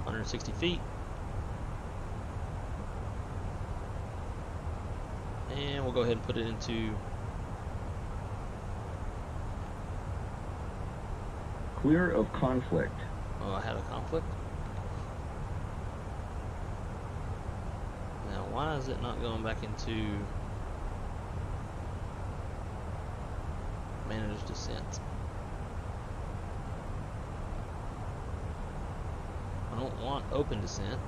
.160 feet. And we'll go ahead and put it into clear of conflict. Oh, I had a conflict. Now, why is it not going back into manage descent? I don't want open descent.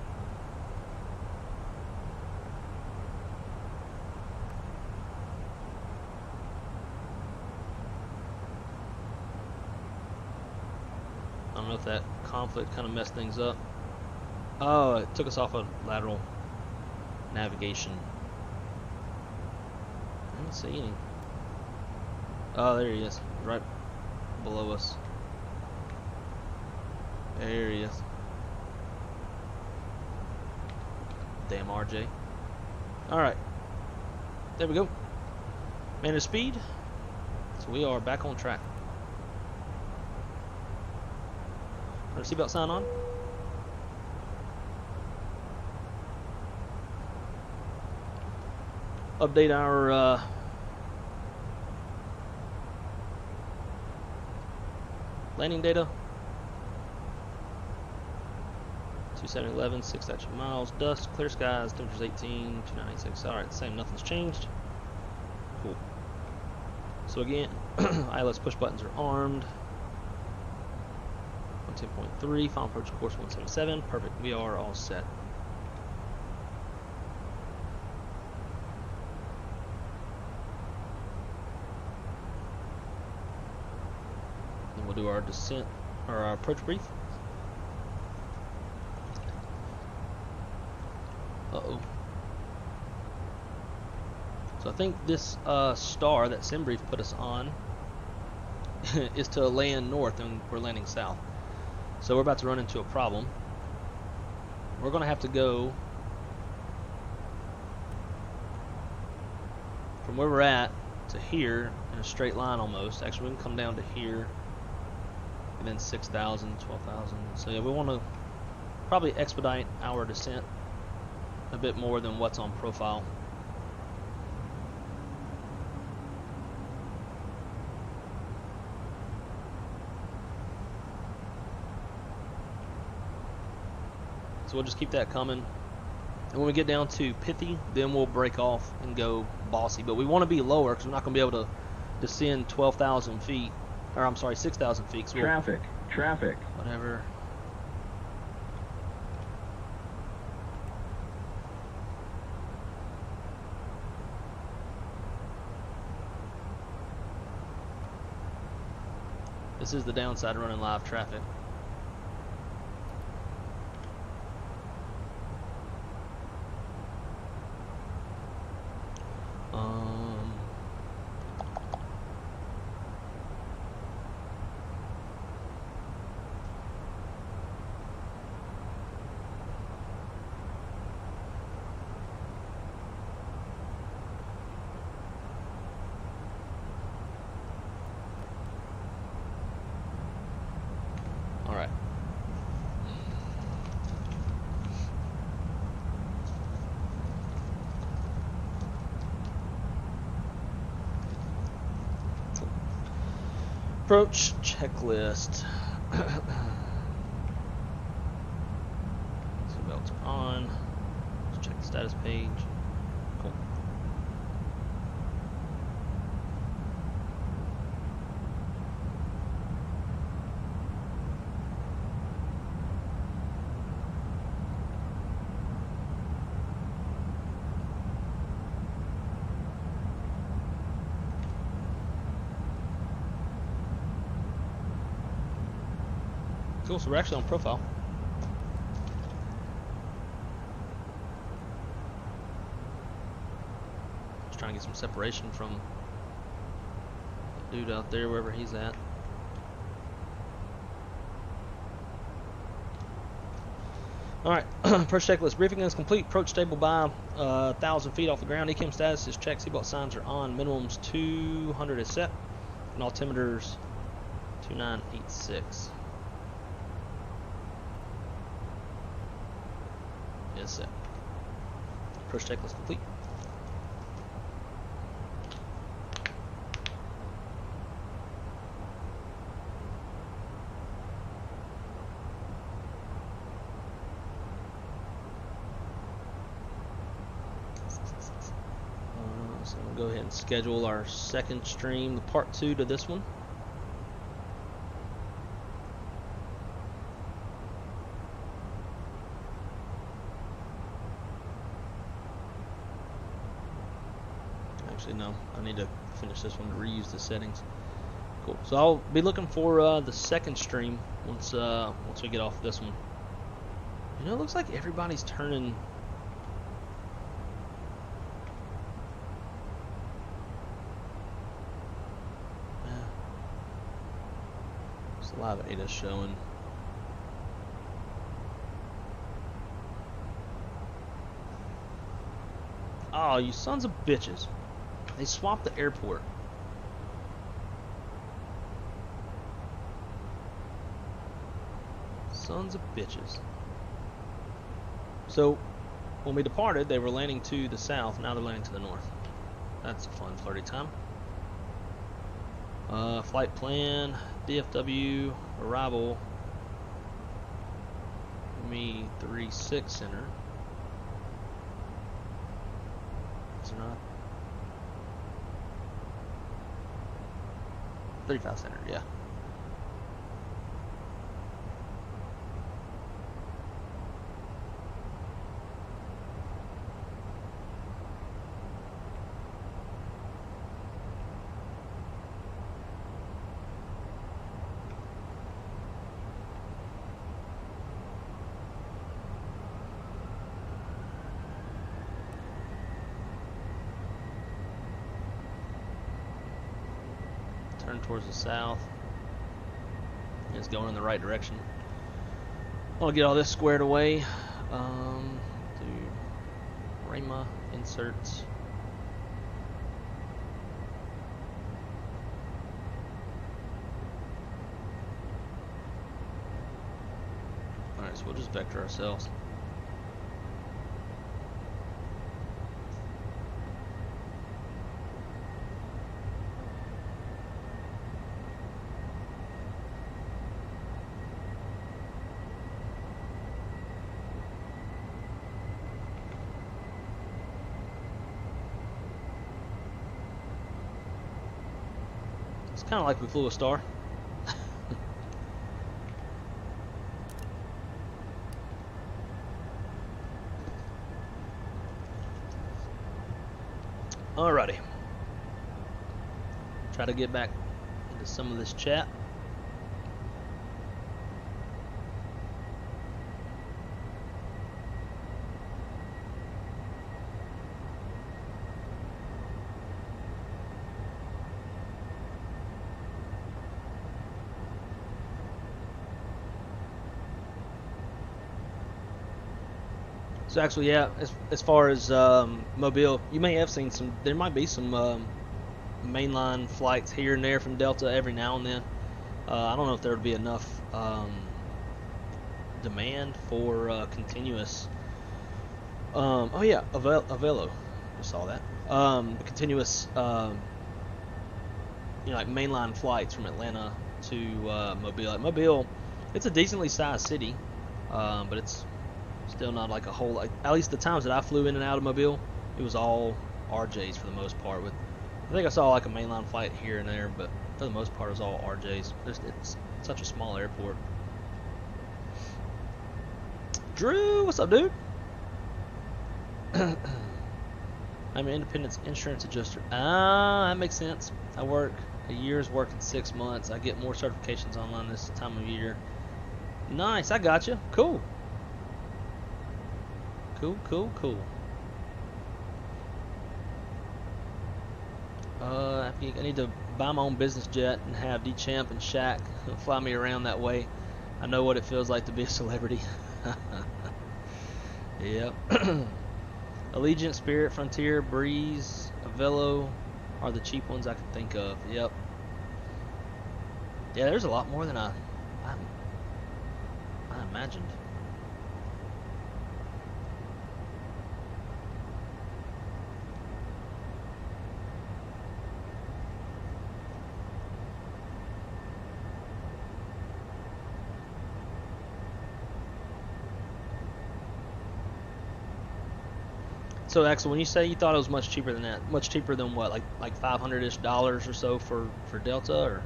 I don't know if that conflict kind of messed things up. Oh, it took us off of lateral navigation. I don't see any. Oh, there he is, right below us. There he is. Damn RJ. Alright. There we go. Manage speed. So we are back on track. Our seatbelt sign on. Update our landing data. 2711, 6 actual miles, dust, clear skies, temperatures 18, 296. Alright, same, nothing's changed. Cool. So again, ILS push buttons are armed. 110.3, final approach course 177. Perfect, we are all set. Then we'll do our descent, or our approach brief. Uh-oh. So I think this star that SimBrief put us on is to land north, and we're landing south. So we're about to run into a problem. We're going to have to go from where we're at to here in a straight line almost. Actually, we can come down to here and then 6,000, 12,000. So yeah, we want to probably expedite our descent a bit more than what's on profile. So we'll just keep that coming. And when we get down to pithy, then we'll break off and go bossy. But we want to be lower because we're not going to be able to descend 12,000 feet. Or I'm sorry, 6,000 feet. So traffic. Whatever. This is the downside of running live traffic. All right. Approach checklist. Seatbelts are on. Let's check the status page. Cool. Cool, so we're actually on profile. Just trying to get some separation from the dude out there, wherever he's at. Alright, approach checklist. Briefing is complete. Approach stable by 1,000 feet off the ground. ECAM status is checked. Seatbelt signs are on. Minimums 200 is set. And altimeters 2986 is set. Approach checklist complete. So I'm going to go ahead and schedule our second stream, the part 2 to this one. Actually, no, I need to finish this one to reuse the settings. Cool. So I'll be looking for the second stream once we get off this one. You know, it looks like everybody's turning. Live Ada showing. Oh, you sons of bitches. They swapped the airport. Sons of bitches. So, when we departed, they were landing to the south. Now they're landing to the north. That's a fun, flirty time. Flight plan, DFW, arrival, me 36 center. Is it not? 35 center, yeah. Turn towards the south. It's going in the right direction. I'll get all this squared away. Do Rama inserts. Alright, so we'll just vector ourselves. It's kind of like we flew a star. Alrighty. Try to get back into some of this chat. So actually, yeah, as far as Mobile, you may have seen some, there might be some mainline flights here and there from Delta every now and then. I don't know if there would be enough demand for continuous, oh yeah, Avelo, I saw that, continuous, you know, like mainline flights from Atlanta to Mobile. Like Mobile, it's a decently sized city, but it's still not like a whole, like, at least the times that I flew in and out of Mobile, it was all RJs for the most part. With, I think I saw like a mainline flight here and there, but for the most part it was all RJs. It's such a small airport. Drew, what's up, dude? I'm an independent insurance adjuster. Ah, that makes sense. I work a year's work in 6 months. I get more certifications online this time of year. Nice, I got you. Cool. Cool. I need to buy my own business jet and have D-Champ and Shaq fly me around that way. I know what it feels like to be a celebrity. Yep. Allegiant, Spirit, Frontier, Breeze, Avello are the cheap ones I can think of. Yep. Yeah, there's a lot more than I imagined. So Axel, when you say you thought it was much cheaper than that, much cheaper than what, like $500-ish or so for Delta, or?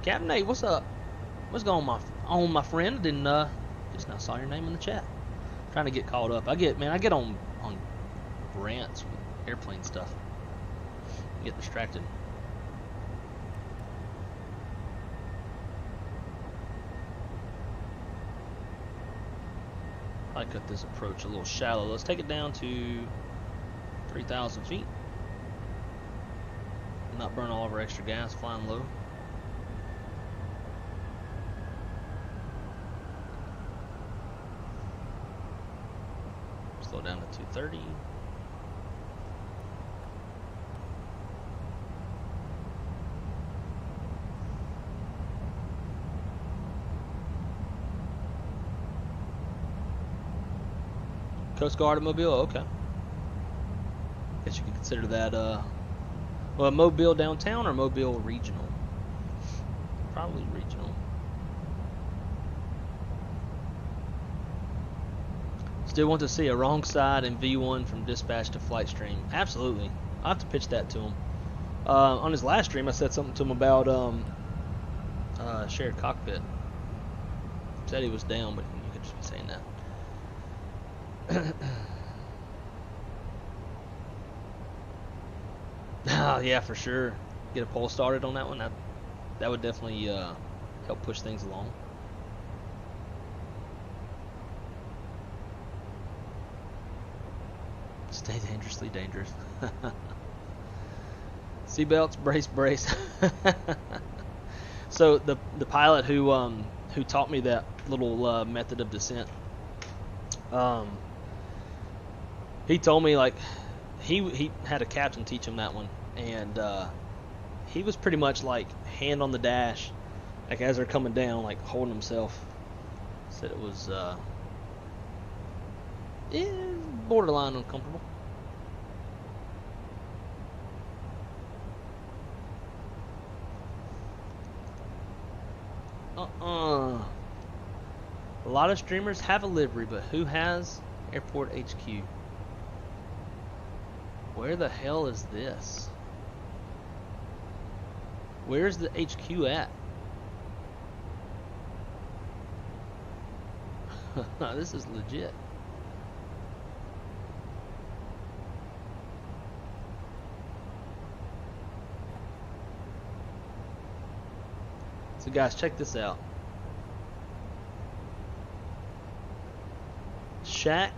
Captain Nate, what's up? What's going on, my friend? Didn't just now saw your name in the chat. Trying to get caught up. I get on rants with airplane stuff. Get distracted. I cut this approach a little shallow. Let's take it down to 3,000 feet. Not burn all of our extra gas flying low. Slow down to 230. Coast Guard at Mobile, okay. Guess you could consider that, well, Mobile downtown or Mobile regional? Probably regional. Still want to see a wrong side in V1 from dispatch to flight stream. Absolutely. I'll have to pitch that to him. On his last stream, I said something to him about shared cockpit. Said he was down, but you could just be saying that. Oh, yeah, for sure. Get a poll started on that one. That would definitely help push things along. Stay dangerously dangerous. Seatbelts, brace. So the pilot who taught me that little method of descent, he told me, like, he had a captain teach him that one, and he was pretty much like hand on the dash, like as they're coming down, like holding himself. Said it was borderline uncomfortable. A lot of streamers have a livery, but who has Airport HQ? Where the hell is this? Where's the HQ at? This is legit. So guys, check this out. Shaq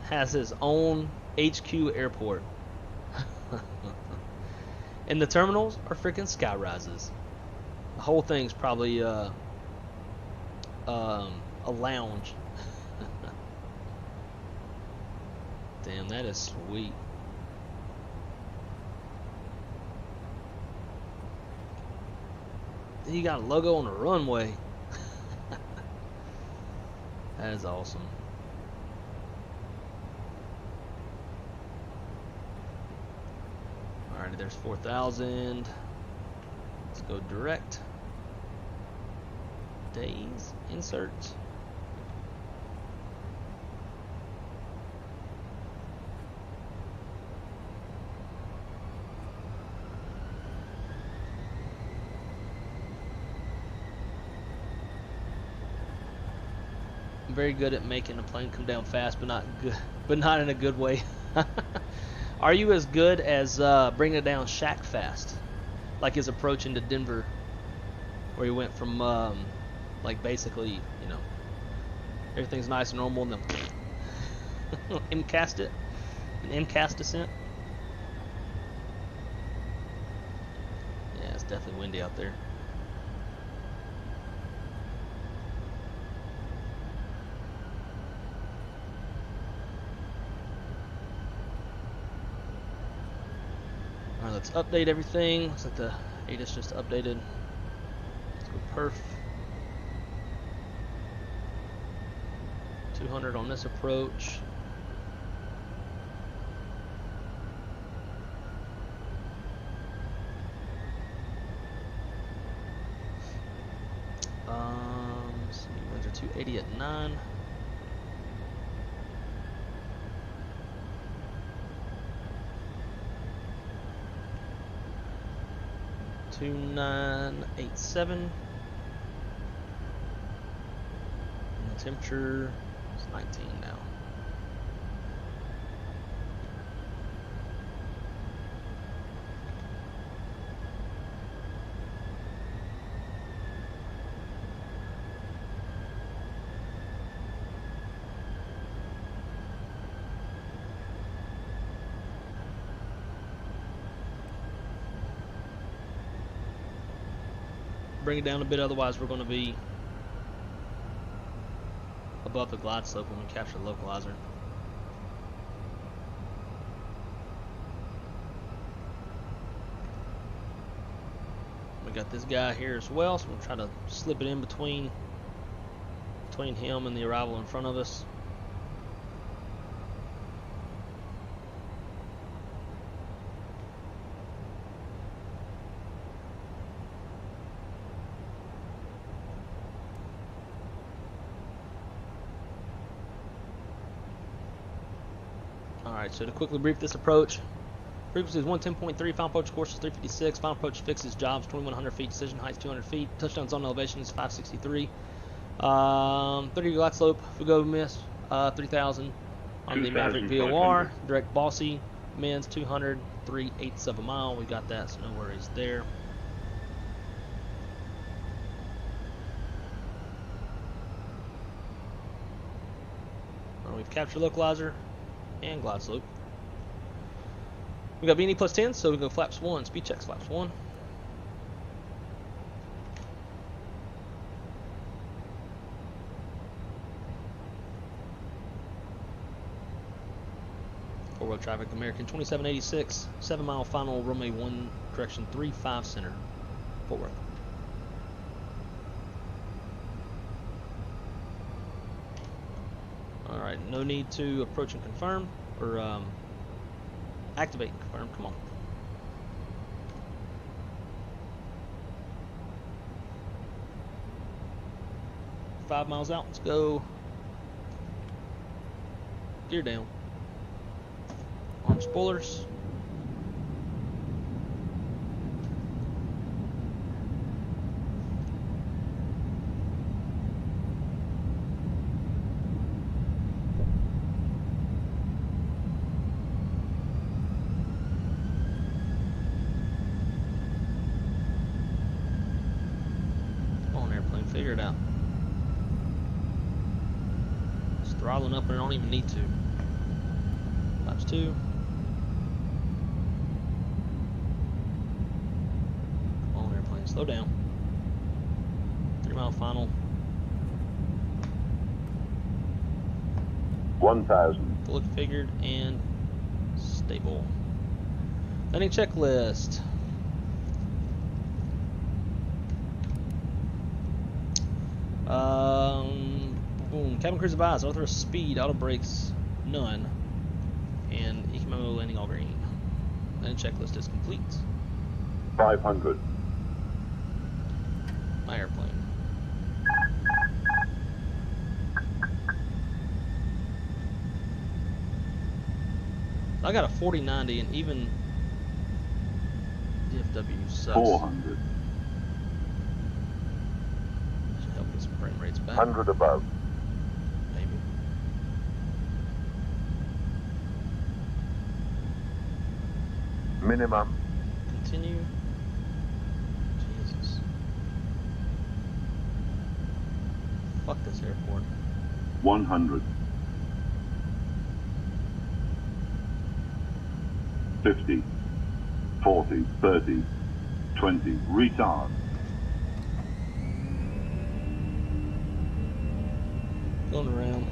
has his own HQ airport. And the terminals are freaking sky rises. The whole thing's probably a lounge. Damn, that is sweet. You got a logo on the runway. That is awesome. Alrighty, there's 4,000. Let's go direct. Days, insert. I'm very good at making a plane come down fast, but not in a good way. Are you as good as bringing it down Shaq fast, like his approach into Denver, where he went from like basically, you know, everything's nice and normal, and then MCAST it, an MCAST descent? Yeah, it's definitely windy out there. Let's update everything. Looks like the ATIS just updated. Let's go perf. 200 on this approach. Let's see, winds are 280 at 9. Two 987, and the temperature is 19 now. Bring it down a bit, otherwise we're going to be above the glide slope when we capture the localizer. We got this guy here as well, so we'll try to slip it in between him and the arrival in front of us. Alright, so to quickly brief this approach, frequency is 110.3, final approach course is 356, final approach fixes jobs 2100 feet, decision height 200 feet, touchdown zone elevation is 563, 30 glide slope, if we go miss, 3000 on the Maverick VOR, direct bossy, men's 200, 3/8 of a mile, we got that, so no worries there. We've captured localizer and glide slope. We got BNE plus 10, so we go flaps 1, speed checks flaps 1. Four-wheel traffic, American 2786, 7-mile final, runway 1, correction 35 center, Fort Worth. Alright, no need to approach and confirm, or activate and confirm, come on. Five miles out, let's go. Gear down. Arm spoilers. Figure it out. It's throttling up and I don't even need to. Flaps 2. Come on, airplane, slow down. 3-mile final. 1000. Fully configured and stable. Landing checklist. Boom. Cabin crews advised. Auto speed, auto brakes, none. And economical landing all green. Landing checklist is complete. 500. My airplane. I got a 4090 and even DFW sucks. 400. Should help get some frame rates back. 100 above. Maybe. Minimum. Continue. Jesus. Fuck this airport. 100. 50. 40. 30. 20. Retard. Going around.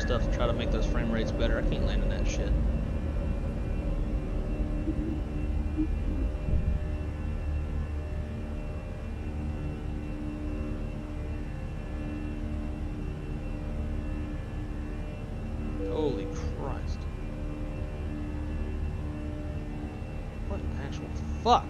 stuff to try to make those frame rates better. I can't land in that shit. Holy Christ. What an actual fuck?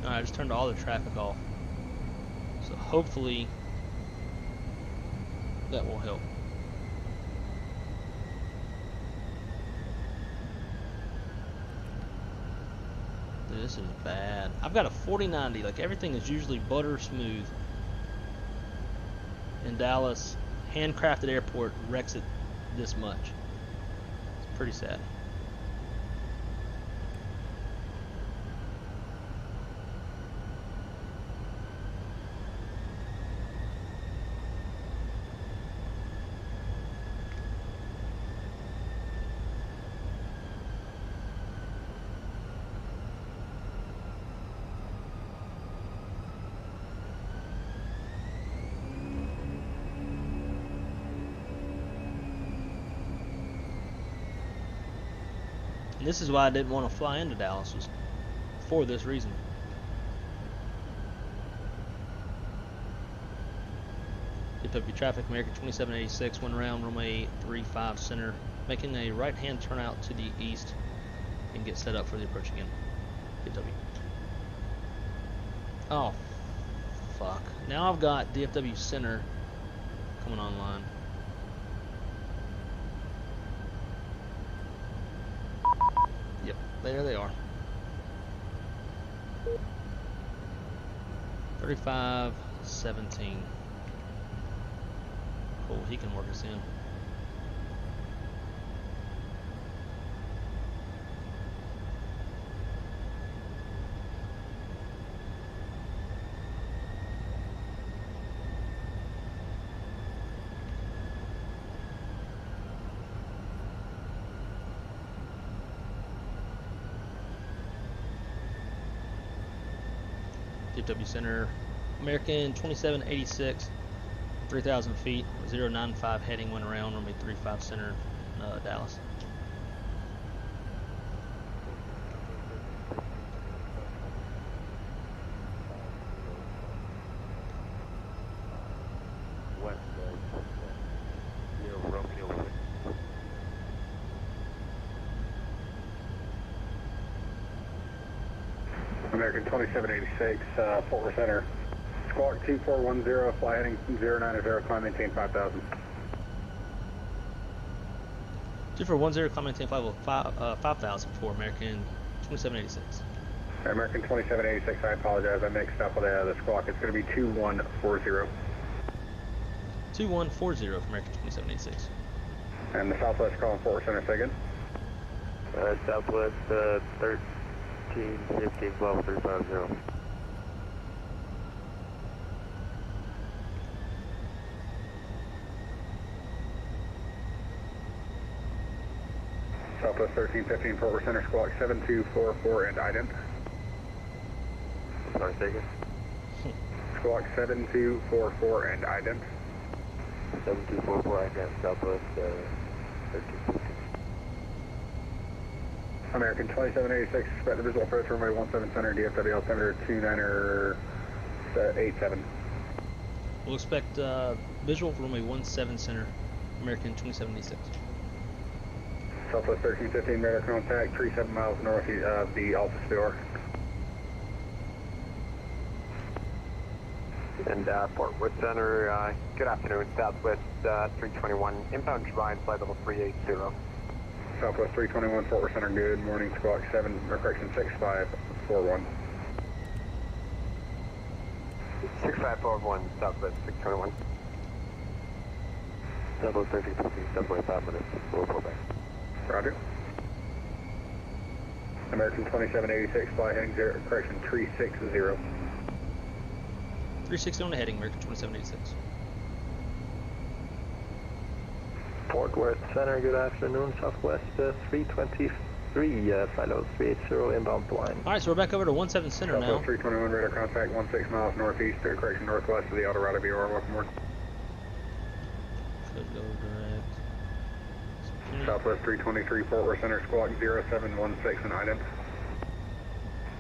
I just turned all the traffic off, so hopefully that will help. Dude, this is bad. I've got a 4090, like everything is usually butter smooth. In Dallas, handcrafted airport wrecks it this much. It's pretty sad. And this is why I didn't want to fly into Dallas, was for this reason. DFW traffic, American 2786, one round, runway 35 center, making a right-hand turnout to the east and get set up for the approach again. DFW. Oh, fuck. Now I've got DFW center coming online. Yep, there they are. 3517. Cool, he can work us in. DFW Center, American 2786, 3,000 feet, 095 heading, went around, runway 35 center, Dallas. American 2786, Fort Worth Center. Squawk 2410, fly heading 090, climb maintain 5000. 2410, climb maintain 5000 for American 2786. American 2786, I apologize, I mixed up with the squawk. It's going to be 2140. 2140 for American 2786. And the Southwest calling Fort Worth Center, say again. Southwest 1315, 12350. Southwest 1315, Fort Worth Center, squawk 7244 and ident. Sorry, second. Squawk 7244 and ident. 7244 ident, Southwest 1315. American 2786, expect the visual approach runway 17 center, DFW altimeter 2987. We'll expect visual for runway 17 center, American 2786. Southwest 1315, radar contact 37 miles north of the Alpha Sphere. And Fort Worth Center, good afternoon, Southwest 321, inbound Divine, flight level 380. Southwest 321, Fort Worth Center, good morning, squawk 7, or correction 6541. 6541, Southwest 321. Double 3050, subway 5 minutes, we'll pull back. Roger. American 2786, fly heading 0, correction 360. 360 on the heading, American 2786. Fort Worth Center, good afternoon, Southwest 323, flight level 380, inbound blind. Alright, so we're back over to 17 Center now. Southwest 321, radar contact 16 miles northeast, correction northwest of the El Dorado VOR, welcome aboard. Could go direct. Southwest 323, Fort Worth Center, squawk 0716 and ident.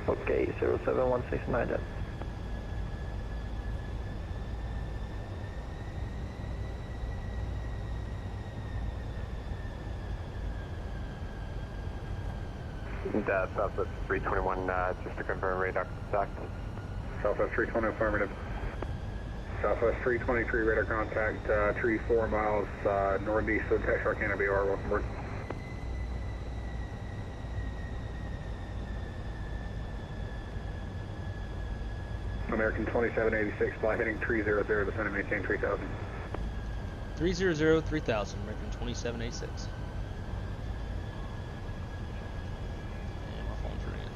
Okay, 0716 and ident. Southwest 321, just to confirm radar contact. Southwest 320, affirmative. Southwest 323, radar contact, tree 4 miles northeast of Texarkana VOR, welcome aboard. American 2786, fly heading 300, descend and maintain 3000. 300, 3000, American 2786. And my phone's ringing.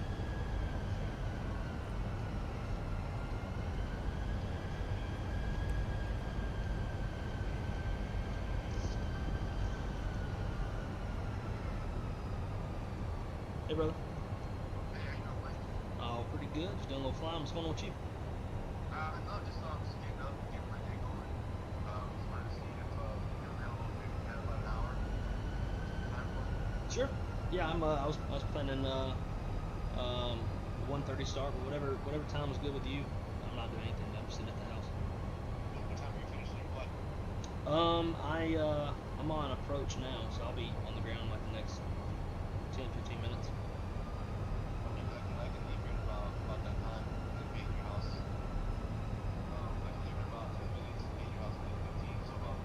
Hey, brother. Oh, pretty good. Just doing a little flying. What's going on with you? No, just getting up, getting my day going. Just wanted to see if you're available maybe at about an hour. Time for it. Sure. Yeah, I was planning 1:30 start, but whatever time was good with you. I'm not doing anything. I'm sitting at the house. What time are you finishing your flight? I'm on approach now, so I'll be on the ground like the next 10-15 minutes. Okay, I can leave here about that time. I can be at your house. I can leave in about 10 minutes, be at your house at 8:15, so about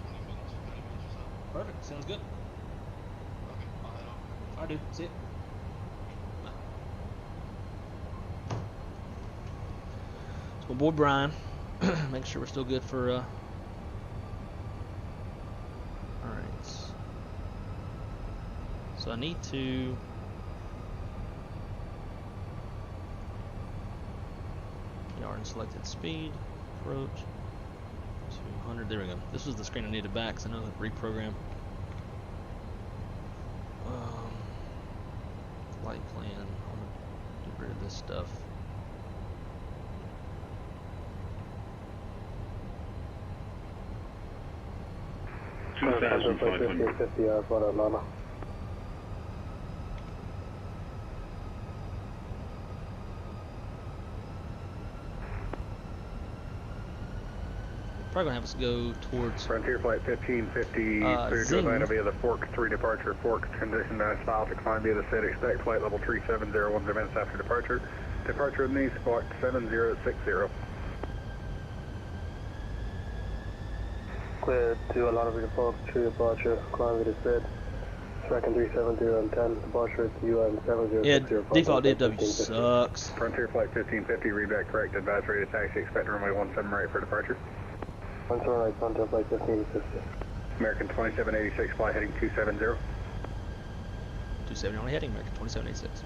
20 minutes or 30 minutes or so. Perfect. Sounds good. Okay, I'll head over. Alright, dude. See ya. Bye. So my boy Brian, make sure we're still good for alright. So I need to PR and selected speed, approach 200. There we go. This was the screen I needed back because I know that reprogram. Flight plan. I'm gonna get rid of this stuff. $2,500. for Atlanta. Probably gonna have us go towards Frontier Flight 1550, clear to Zing. Atlanta via the Fork 3 departure. Fork condition style to climb via the SIDESTICK, flight level 3701 minutes after departure. Departure with me, squawk 7060. Clear to Atlanta via Fork 3 departure, climb via the SID. Tracking 370 and 10, departure to UN 7060. yeah. Default DFW sucks. Frontier Flight 1550, readback correct, advise rate of taxi, expect runway 17 right for departure. 17 right, Frontier Flight 1550. American 2786, fly heading 270. 270 only heading, American 2786.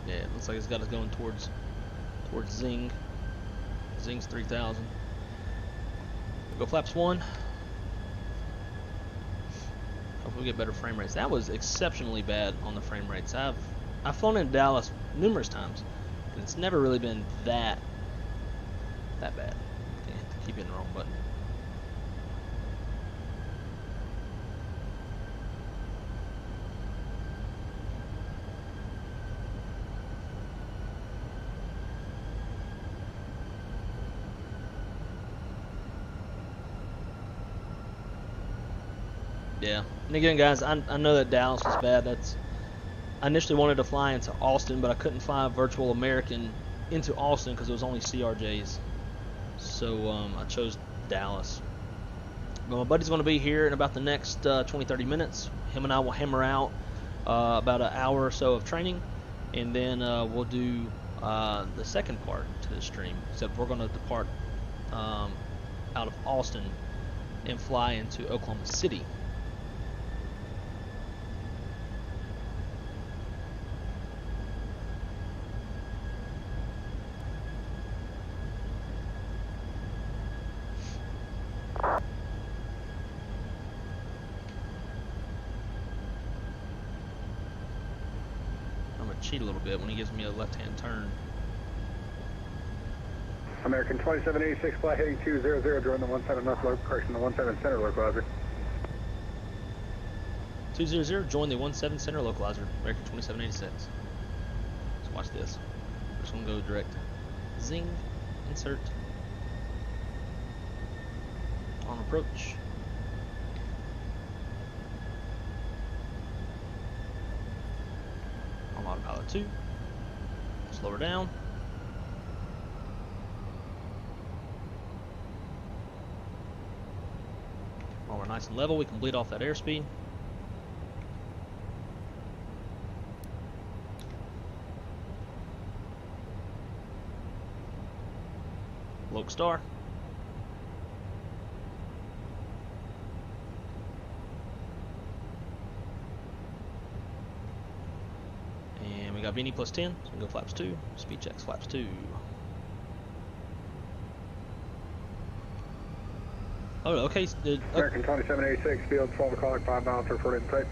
Yeah, it looks like it's got us going towards Zing. Zing's 3000. Go flaps 1. Hopefully we get better frame rates. That was exceptionally bad on the frame rates. I've flown in Dallas numerous times, and it's never really been that bad. Okay, keep hitting the wrong button. Yeah, and again, guys, I know that Dallas was bad. I initially wanted to fly into Austin, but I couldn't fly Virtual American into Austin because it was only CRJs. So I chose Dallas. But my buddy's going to be here in about the next 20-30 minutes. Him and I will hammer out about an hour or so of training, and then we'll do the second part to the stream. Except we're going to depart out of Austin and fly into Oklahoma City. Cheat a little bit when he gives me a left-hand turn. American 2786, fly heading 200, join the 17 left local, correction, the 17 center localizer. 200, join the 17 center localizer, American 2786. Let's watch this. We're just going to go direct. Zing, insert, on approach. Autopilot 2, slow her down. While we're nice and level, we can bleed off that airspeed. Loke Star. We got VNE plus 10, so we can go flaps 2, speed checks, flaps 2. Oh, okay. American 2786, field 12 o'clock, 5 miles, report in sight.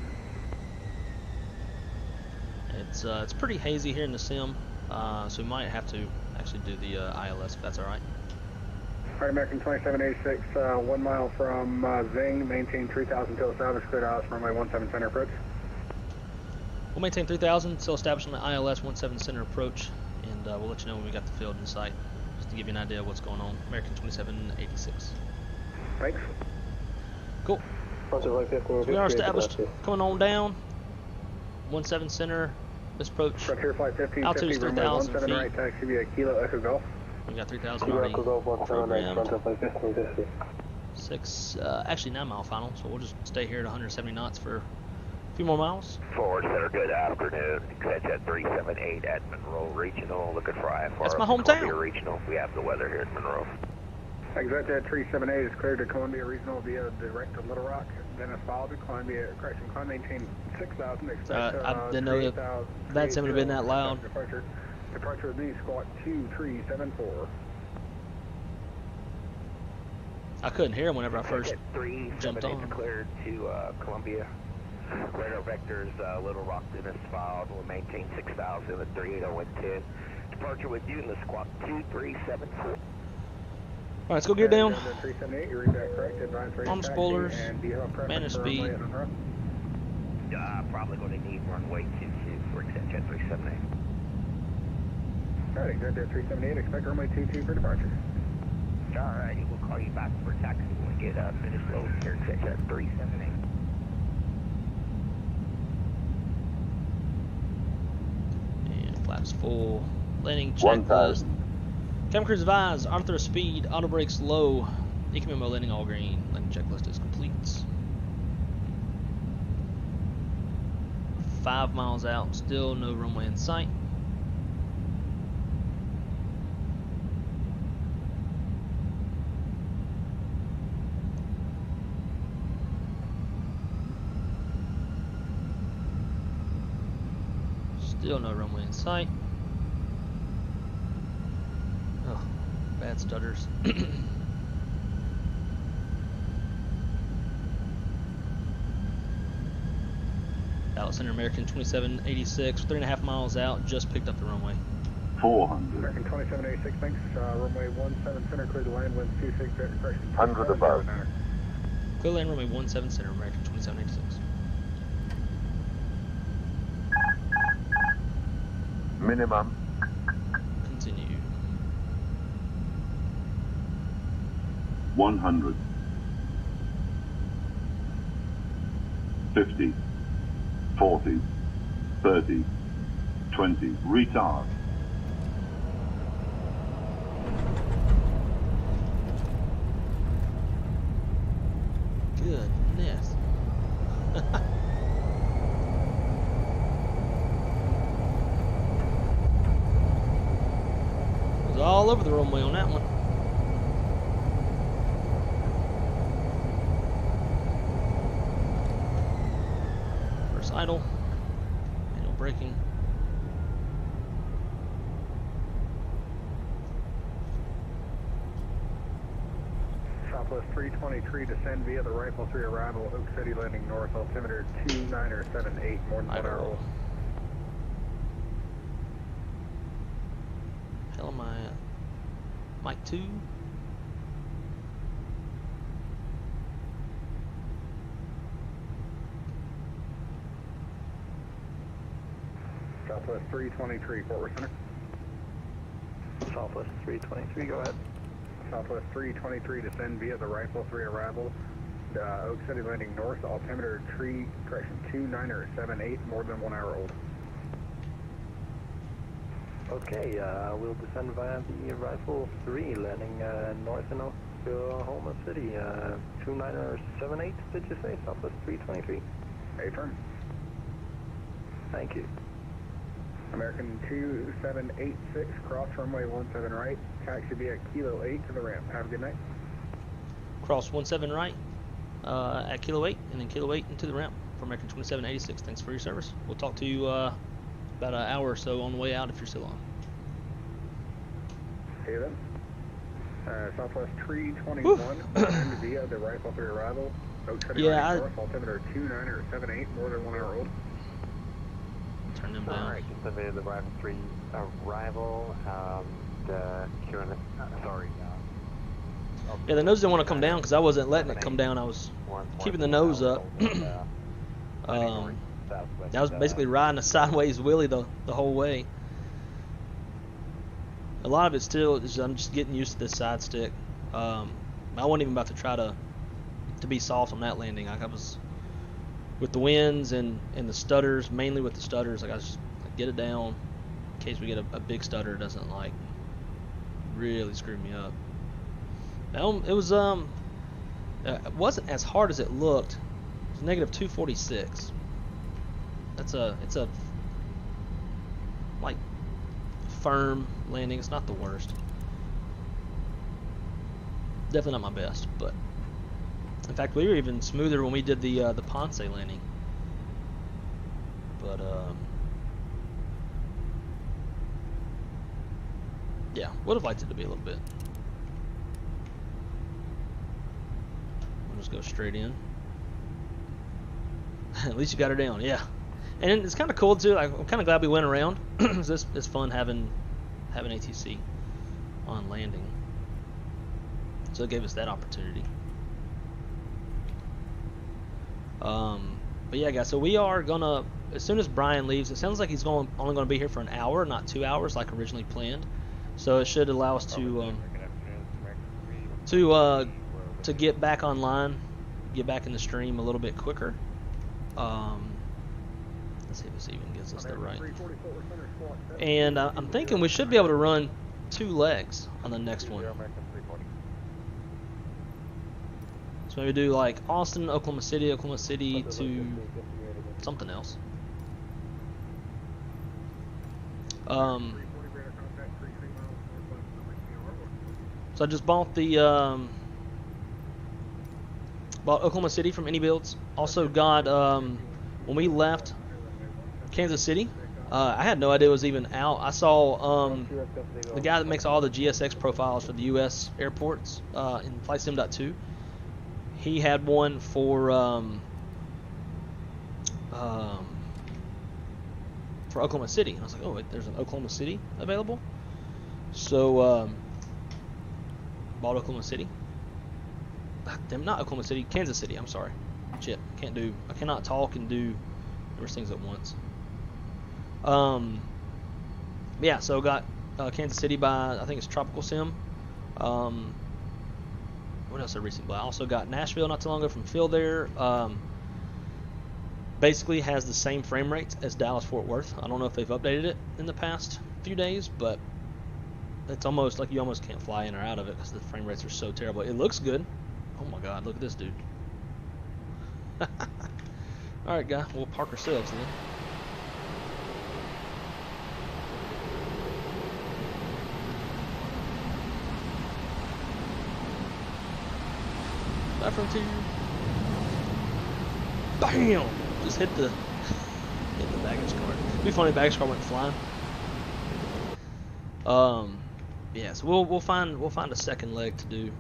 It's pretty hazy here in the sim, so we might have to actually do the ILS if that's alright. Alright, American 2786, 1 mile from Zing, maintain 3000 till established, clear to Dallas, runway 17 center approach. We'll maintain 3000, still established on the ILS 17 center approach, and we'll let you know when we got the field in sight, just to give you an idea of what's going on. American 2786. Thanks. Cool. So we are established. Coming on down. 17 center. This approach. Frontier flight 1550, altitude is 3,000 feet. right, taxi via Kilo Echo Golf. We got 3,000 already programmed. actually 9 mile final, so we'll just stay here at 170 knots for a few more miles. Forward center, good afternoon. Catch at 378 at Monroe Regional. Looking for IFR. That's my hometown. Columbia Regional. We have the weather here at Monroe. Exit at 378 is cleared to Columbia Regional via direct to Little Rock. Then it's followed to Columbia. Correction, climb maintain 6,000. I didn't know that sim would have been that loud. Departure of the squawk 2374. I couldn't hear him whenever I first jumped on. Cleared to Columbia. Radar vectors, Little Rock, then is filed. We'll maintain 6,000 at 38010. Departure with you in the squawk 2374. Alright, let's go gear down. 378, you read that correct. Advance On spoilers, manage speed. Probably going to need runway 22 for exit at 378. Alright, exit at 378, expect runway 22 for departure. Alrighty, we'll call you back for taxi when we get finished load here at 378. And flaps full. Landing checklist. 1,000. Cabin crews advised, Arthur speed, auto brakes low. ECMO landing all green. Landing checklist is complete. 5 miles out, still no runway in sight. Still no runway in sight. Oh, bad stutters. Dallas Center American 2786, 3.5 miles out, just picked up the runway. 400. American 2786, thanks. Runway 17 center, clear to land, winds 26, correction. 100 above. Clear land runway 17 center, American 2786. Minimum. Continue. 100. 50. 40. 30, 20, retard. Goodness. Was all over the runway on that one. First idle. Manual braking. Southwest 323, descend via the Rifle 3 arrival, Oak City landing north, altimeter 2978, more than 1 hour old. Hell am I at? Mike 2? Southwest 323, Fort Worth Center. Southwest 323, go ahead. Southwest 323, descend via the Rifle 3 arrival, Oak City landing north, altimeter 2978, more than 1 hour old. Okay, we'll descend via the Rifle 3, landing north in Oklahoma City. 2978, did you say? Southwest 323. Affirm. Thank you. American 2786, cross runway 17 right, taxi via Kilo 8 to the ramp. Have a good night. Cross 17 right at Kilo 8, and then Kilo 8 into the ramp for American 2786. Thanks for your service. We'll talk to you about an hour or so on the way out if you're still on. See you then. Southwest 321, descend via the Rifle 3 arrival, Oak City landing north, altimeter 2978, more than 1 hour old. Turn them down. Alright, descend via the Rifle 3 arrival, Yeah, the nose didn't want to come down because I wasn't letting it come down. I was keeping the nose up. That was basically riding a sideways wheelie the whole way. A lot of it still is I'm just getting used to this side stick. I wasn't even about to try to be soft on that landing. I was with the winds and the stutters, mainly with the stutters. Like I just get it down in case we get a big stutter. It doesn't like really screw me up. It was it wasn't as hard as it looked. It was negative 246. It's a like firm landing. It's not the worst. Definitely not my best, but in fact we were even smoother when we did the Ponce landing. But yeah, would have liked it to be a little bit. We'll just go straight in. At least you got her down, yeah. And it's kind of cool too. I'm kind of glad we went around. It's fun having ATC on landing. So it gave us that opportunity. But yeah, guys. So we are gonna, as soon as Brian leaves, it sounds like he's only gonna be here for an hour, not 2 hours like originally planned. So it should allow us to get back online, get back in the stream a little bit quicker. Let's see if this even gives us the right. And I'm thinking we should be able to run 2 legs on the next one. So maybe do like Austin, Oklahoma City to something else. So I just bought bought Oklahoma City from Any Builds. Also got when we left Kansas City, I had no idea it was even out. I saw the guy that makes all the GSX profiles for the U.S. airports in FlightSim.2. He had one for Oklahoma City. And I was like, oh, wait, there's an Oklahoma City available. So bought Oklahoma City. Damn, not Oklahoma City, Kansas City. I'm sorry. Shit, I cannot talk and do numerous things at once. Yeah, so got Kansas City by, I think it's Tropical Sim. What else I recently bought? I also got Nashville not too long ago from Phil there. basically has the same frame rates as Dallas-Fort Worth. I don't know if they've updated it in the past few days, but it's almost like you almost can't fly in or out of it because the frame rates are so terrible. It looks good. Oh my God, look at this dude. Alright, guy, we'll park ourselves then. Bye, Frontier. Bam! Just hit the baggage car. It'd be funny if the baggage car went flying. Yeah, so we'll find a second leg to do.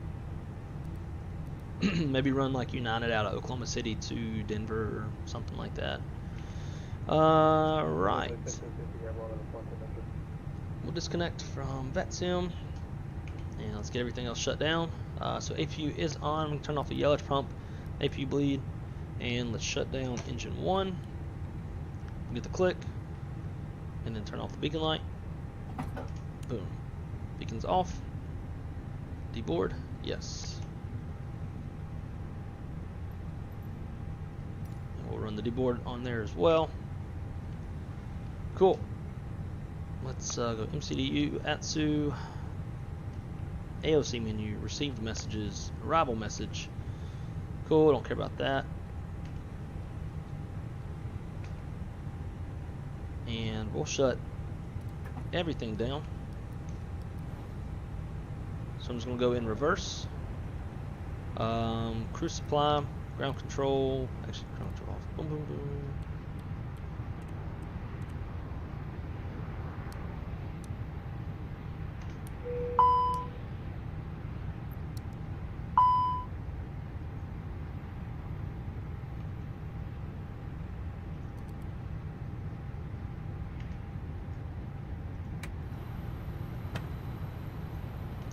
Maybe run like United out of Oklahoma City to Denver or something like that. Right. We'll disconnect from VetSim and let's get everything else shut down. So APU is on. I'm gonna turn off the yellow pump, APU bleed, and let's shut down engine 1. Get the click, and then turn off the beacon light. Boom. Beacon's off. Deboard. Yes. And we'll run the deboard on there as well. Cool. Let's go MCDU, ATSU, AOC menu, received messages, arrival message. Cool, don't care about that. And we'll shut everything down. So I'm just going to go in reverse. Cruise supply, ground control, actually ground control off. Boom, boom, boom.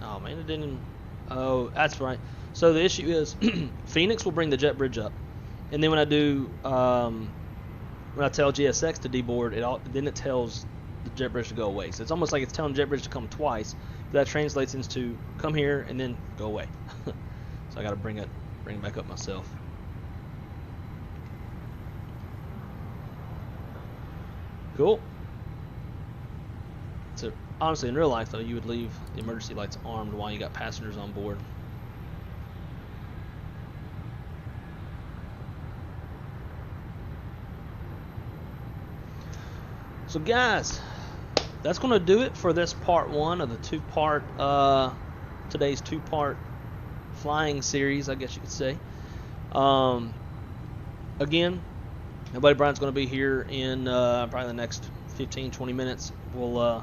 Oh man, it didn't. Oh, that's right. So the issue is, FENIX will bring the jet bridge up, and then when I do, when I tell GSX to deboard, then it tells the jet bridge to go away. So it's almost like it's telling jet bridge to come twice. But that translates into come here and then go away. So I got to bring it back up myself. Cool. So honestly, in real life though, you would leave the emergency lights armed while you got passengers on board. So guys, that's going to do it for this part 1 of the today's two-part flying series, I guess you could say. Again, my buddy Brian's going to be here in probably the next 15-20 minutes. We're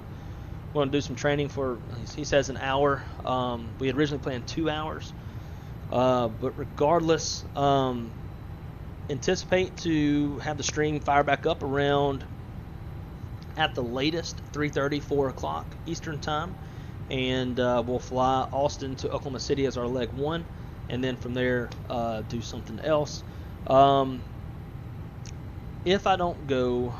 going to do some training for, he says, an hour. We had originally planned 2 hours, but regardless, anticipate to have the stream fire back up around, at the latest, 3:30, 4 o'clock Eastern time, and we'll fly Austin to Oklahoma City as our leg 1, and then from there do something else. If I don't go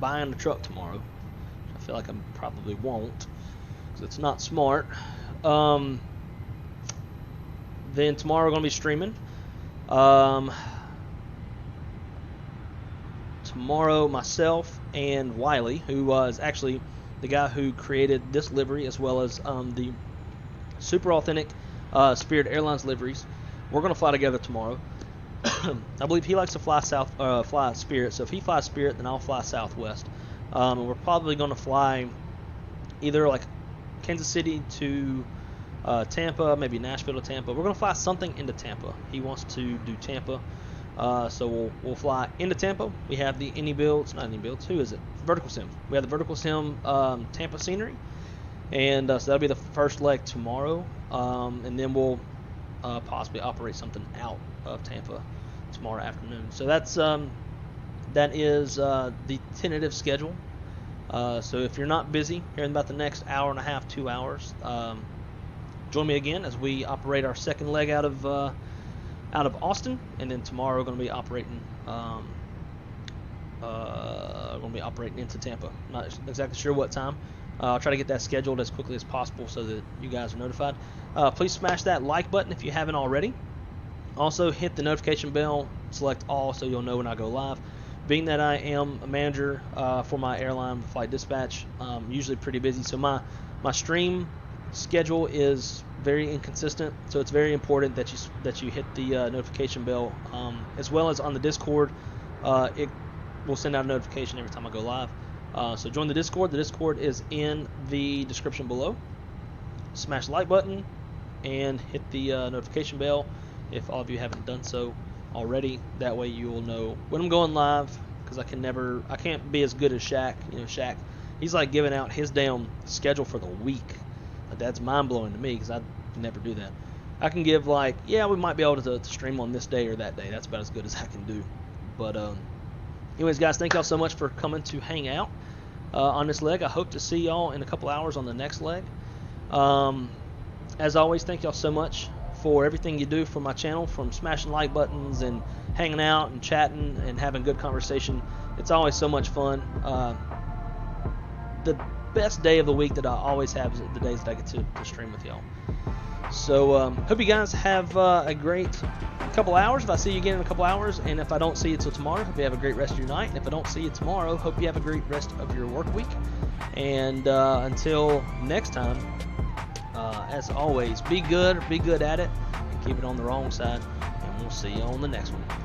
buying the truck tomorrow, I feel like I probably won't, because it's not smart. Then tomorrow we're going to be streaming. Tomorrow, myself and Wiley, who was actually the guy who created this livery, as well as the super authentic Spirit Airlines liveries, we're going to fly together tomorrow. I believe he likes to fly fly Spirit, so if he flies Spirit, then I'll fly Southwest. And we're probably going to fly either like Kansas City to Tampa, maybe Nashville to Tampa. We're going to fly something into Tampa. He wants to do Tampa. So we'll fly into Tampa. We have the AnyBuilds, not AnyBuilds, who is it? Vertical Sim. We have the Vertical Sim Tampa scenery, and so that'll be the first leg tomorrow, and then we'll possibly operate something out of Tampa tomorrow afternoon. So that is the tentative schedule. So if you're not busy here in about the next hour and a half, 2 hours, join me again as we operate our second leg out of Austin, and then tomorrow we're going to be operating into Tampa. Not exactly sure what time. I'll try to get that scheduled as quickly as possible so that you guys are notified. Please smash that like button if you haven't already. Also, hit the notification bell, select all so you'll know when I go live. Being that I am a manager for my airline flight dispatch, usually pretty busy, so my stream schedule is very inconsistent. So it's very important that you hit the notification bell, as well as on the Discord. It will send out a notification every time I go live. So join the Discord. The Discord is in the description below. Smash the like button and hit the notification bell if all of you haven't done so already. That way you will know when I'm going live, because I can't be as good as Shaq. You know, Shaq, he's like giving out his damn schedule for the week. That's mind-blowing to me, because I never do that. I can give like, yeah, we might be able to stream on this day or that day. That's about as good as I can do. But anyways, guys, thank y'all so much for coming to hang out on this leg. I hope to see y'all in a couple hours on the next leg. As always, thank y'all so much for everything you do for my channel, from smashing like buttons and hanging out and chatting and having good conversation. It's always so much fun. The best day of the week that I always have is the days that I get to stream with y'all. So hope you guys have a great couple hours. If I see you again in a couple hours, and if I don't see you till tomorrow, hope you have a great rest of your night. And if I don't see you tomorrow, hope you have a great rest of your work week. And until next time, as always, be good at it, and keep it on the wrong side, and we'll see you on the next one.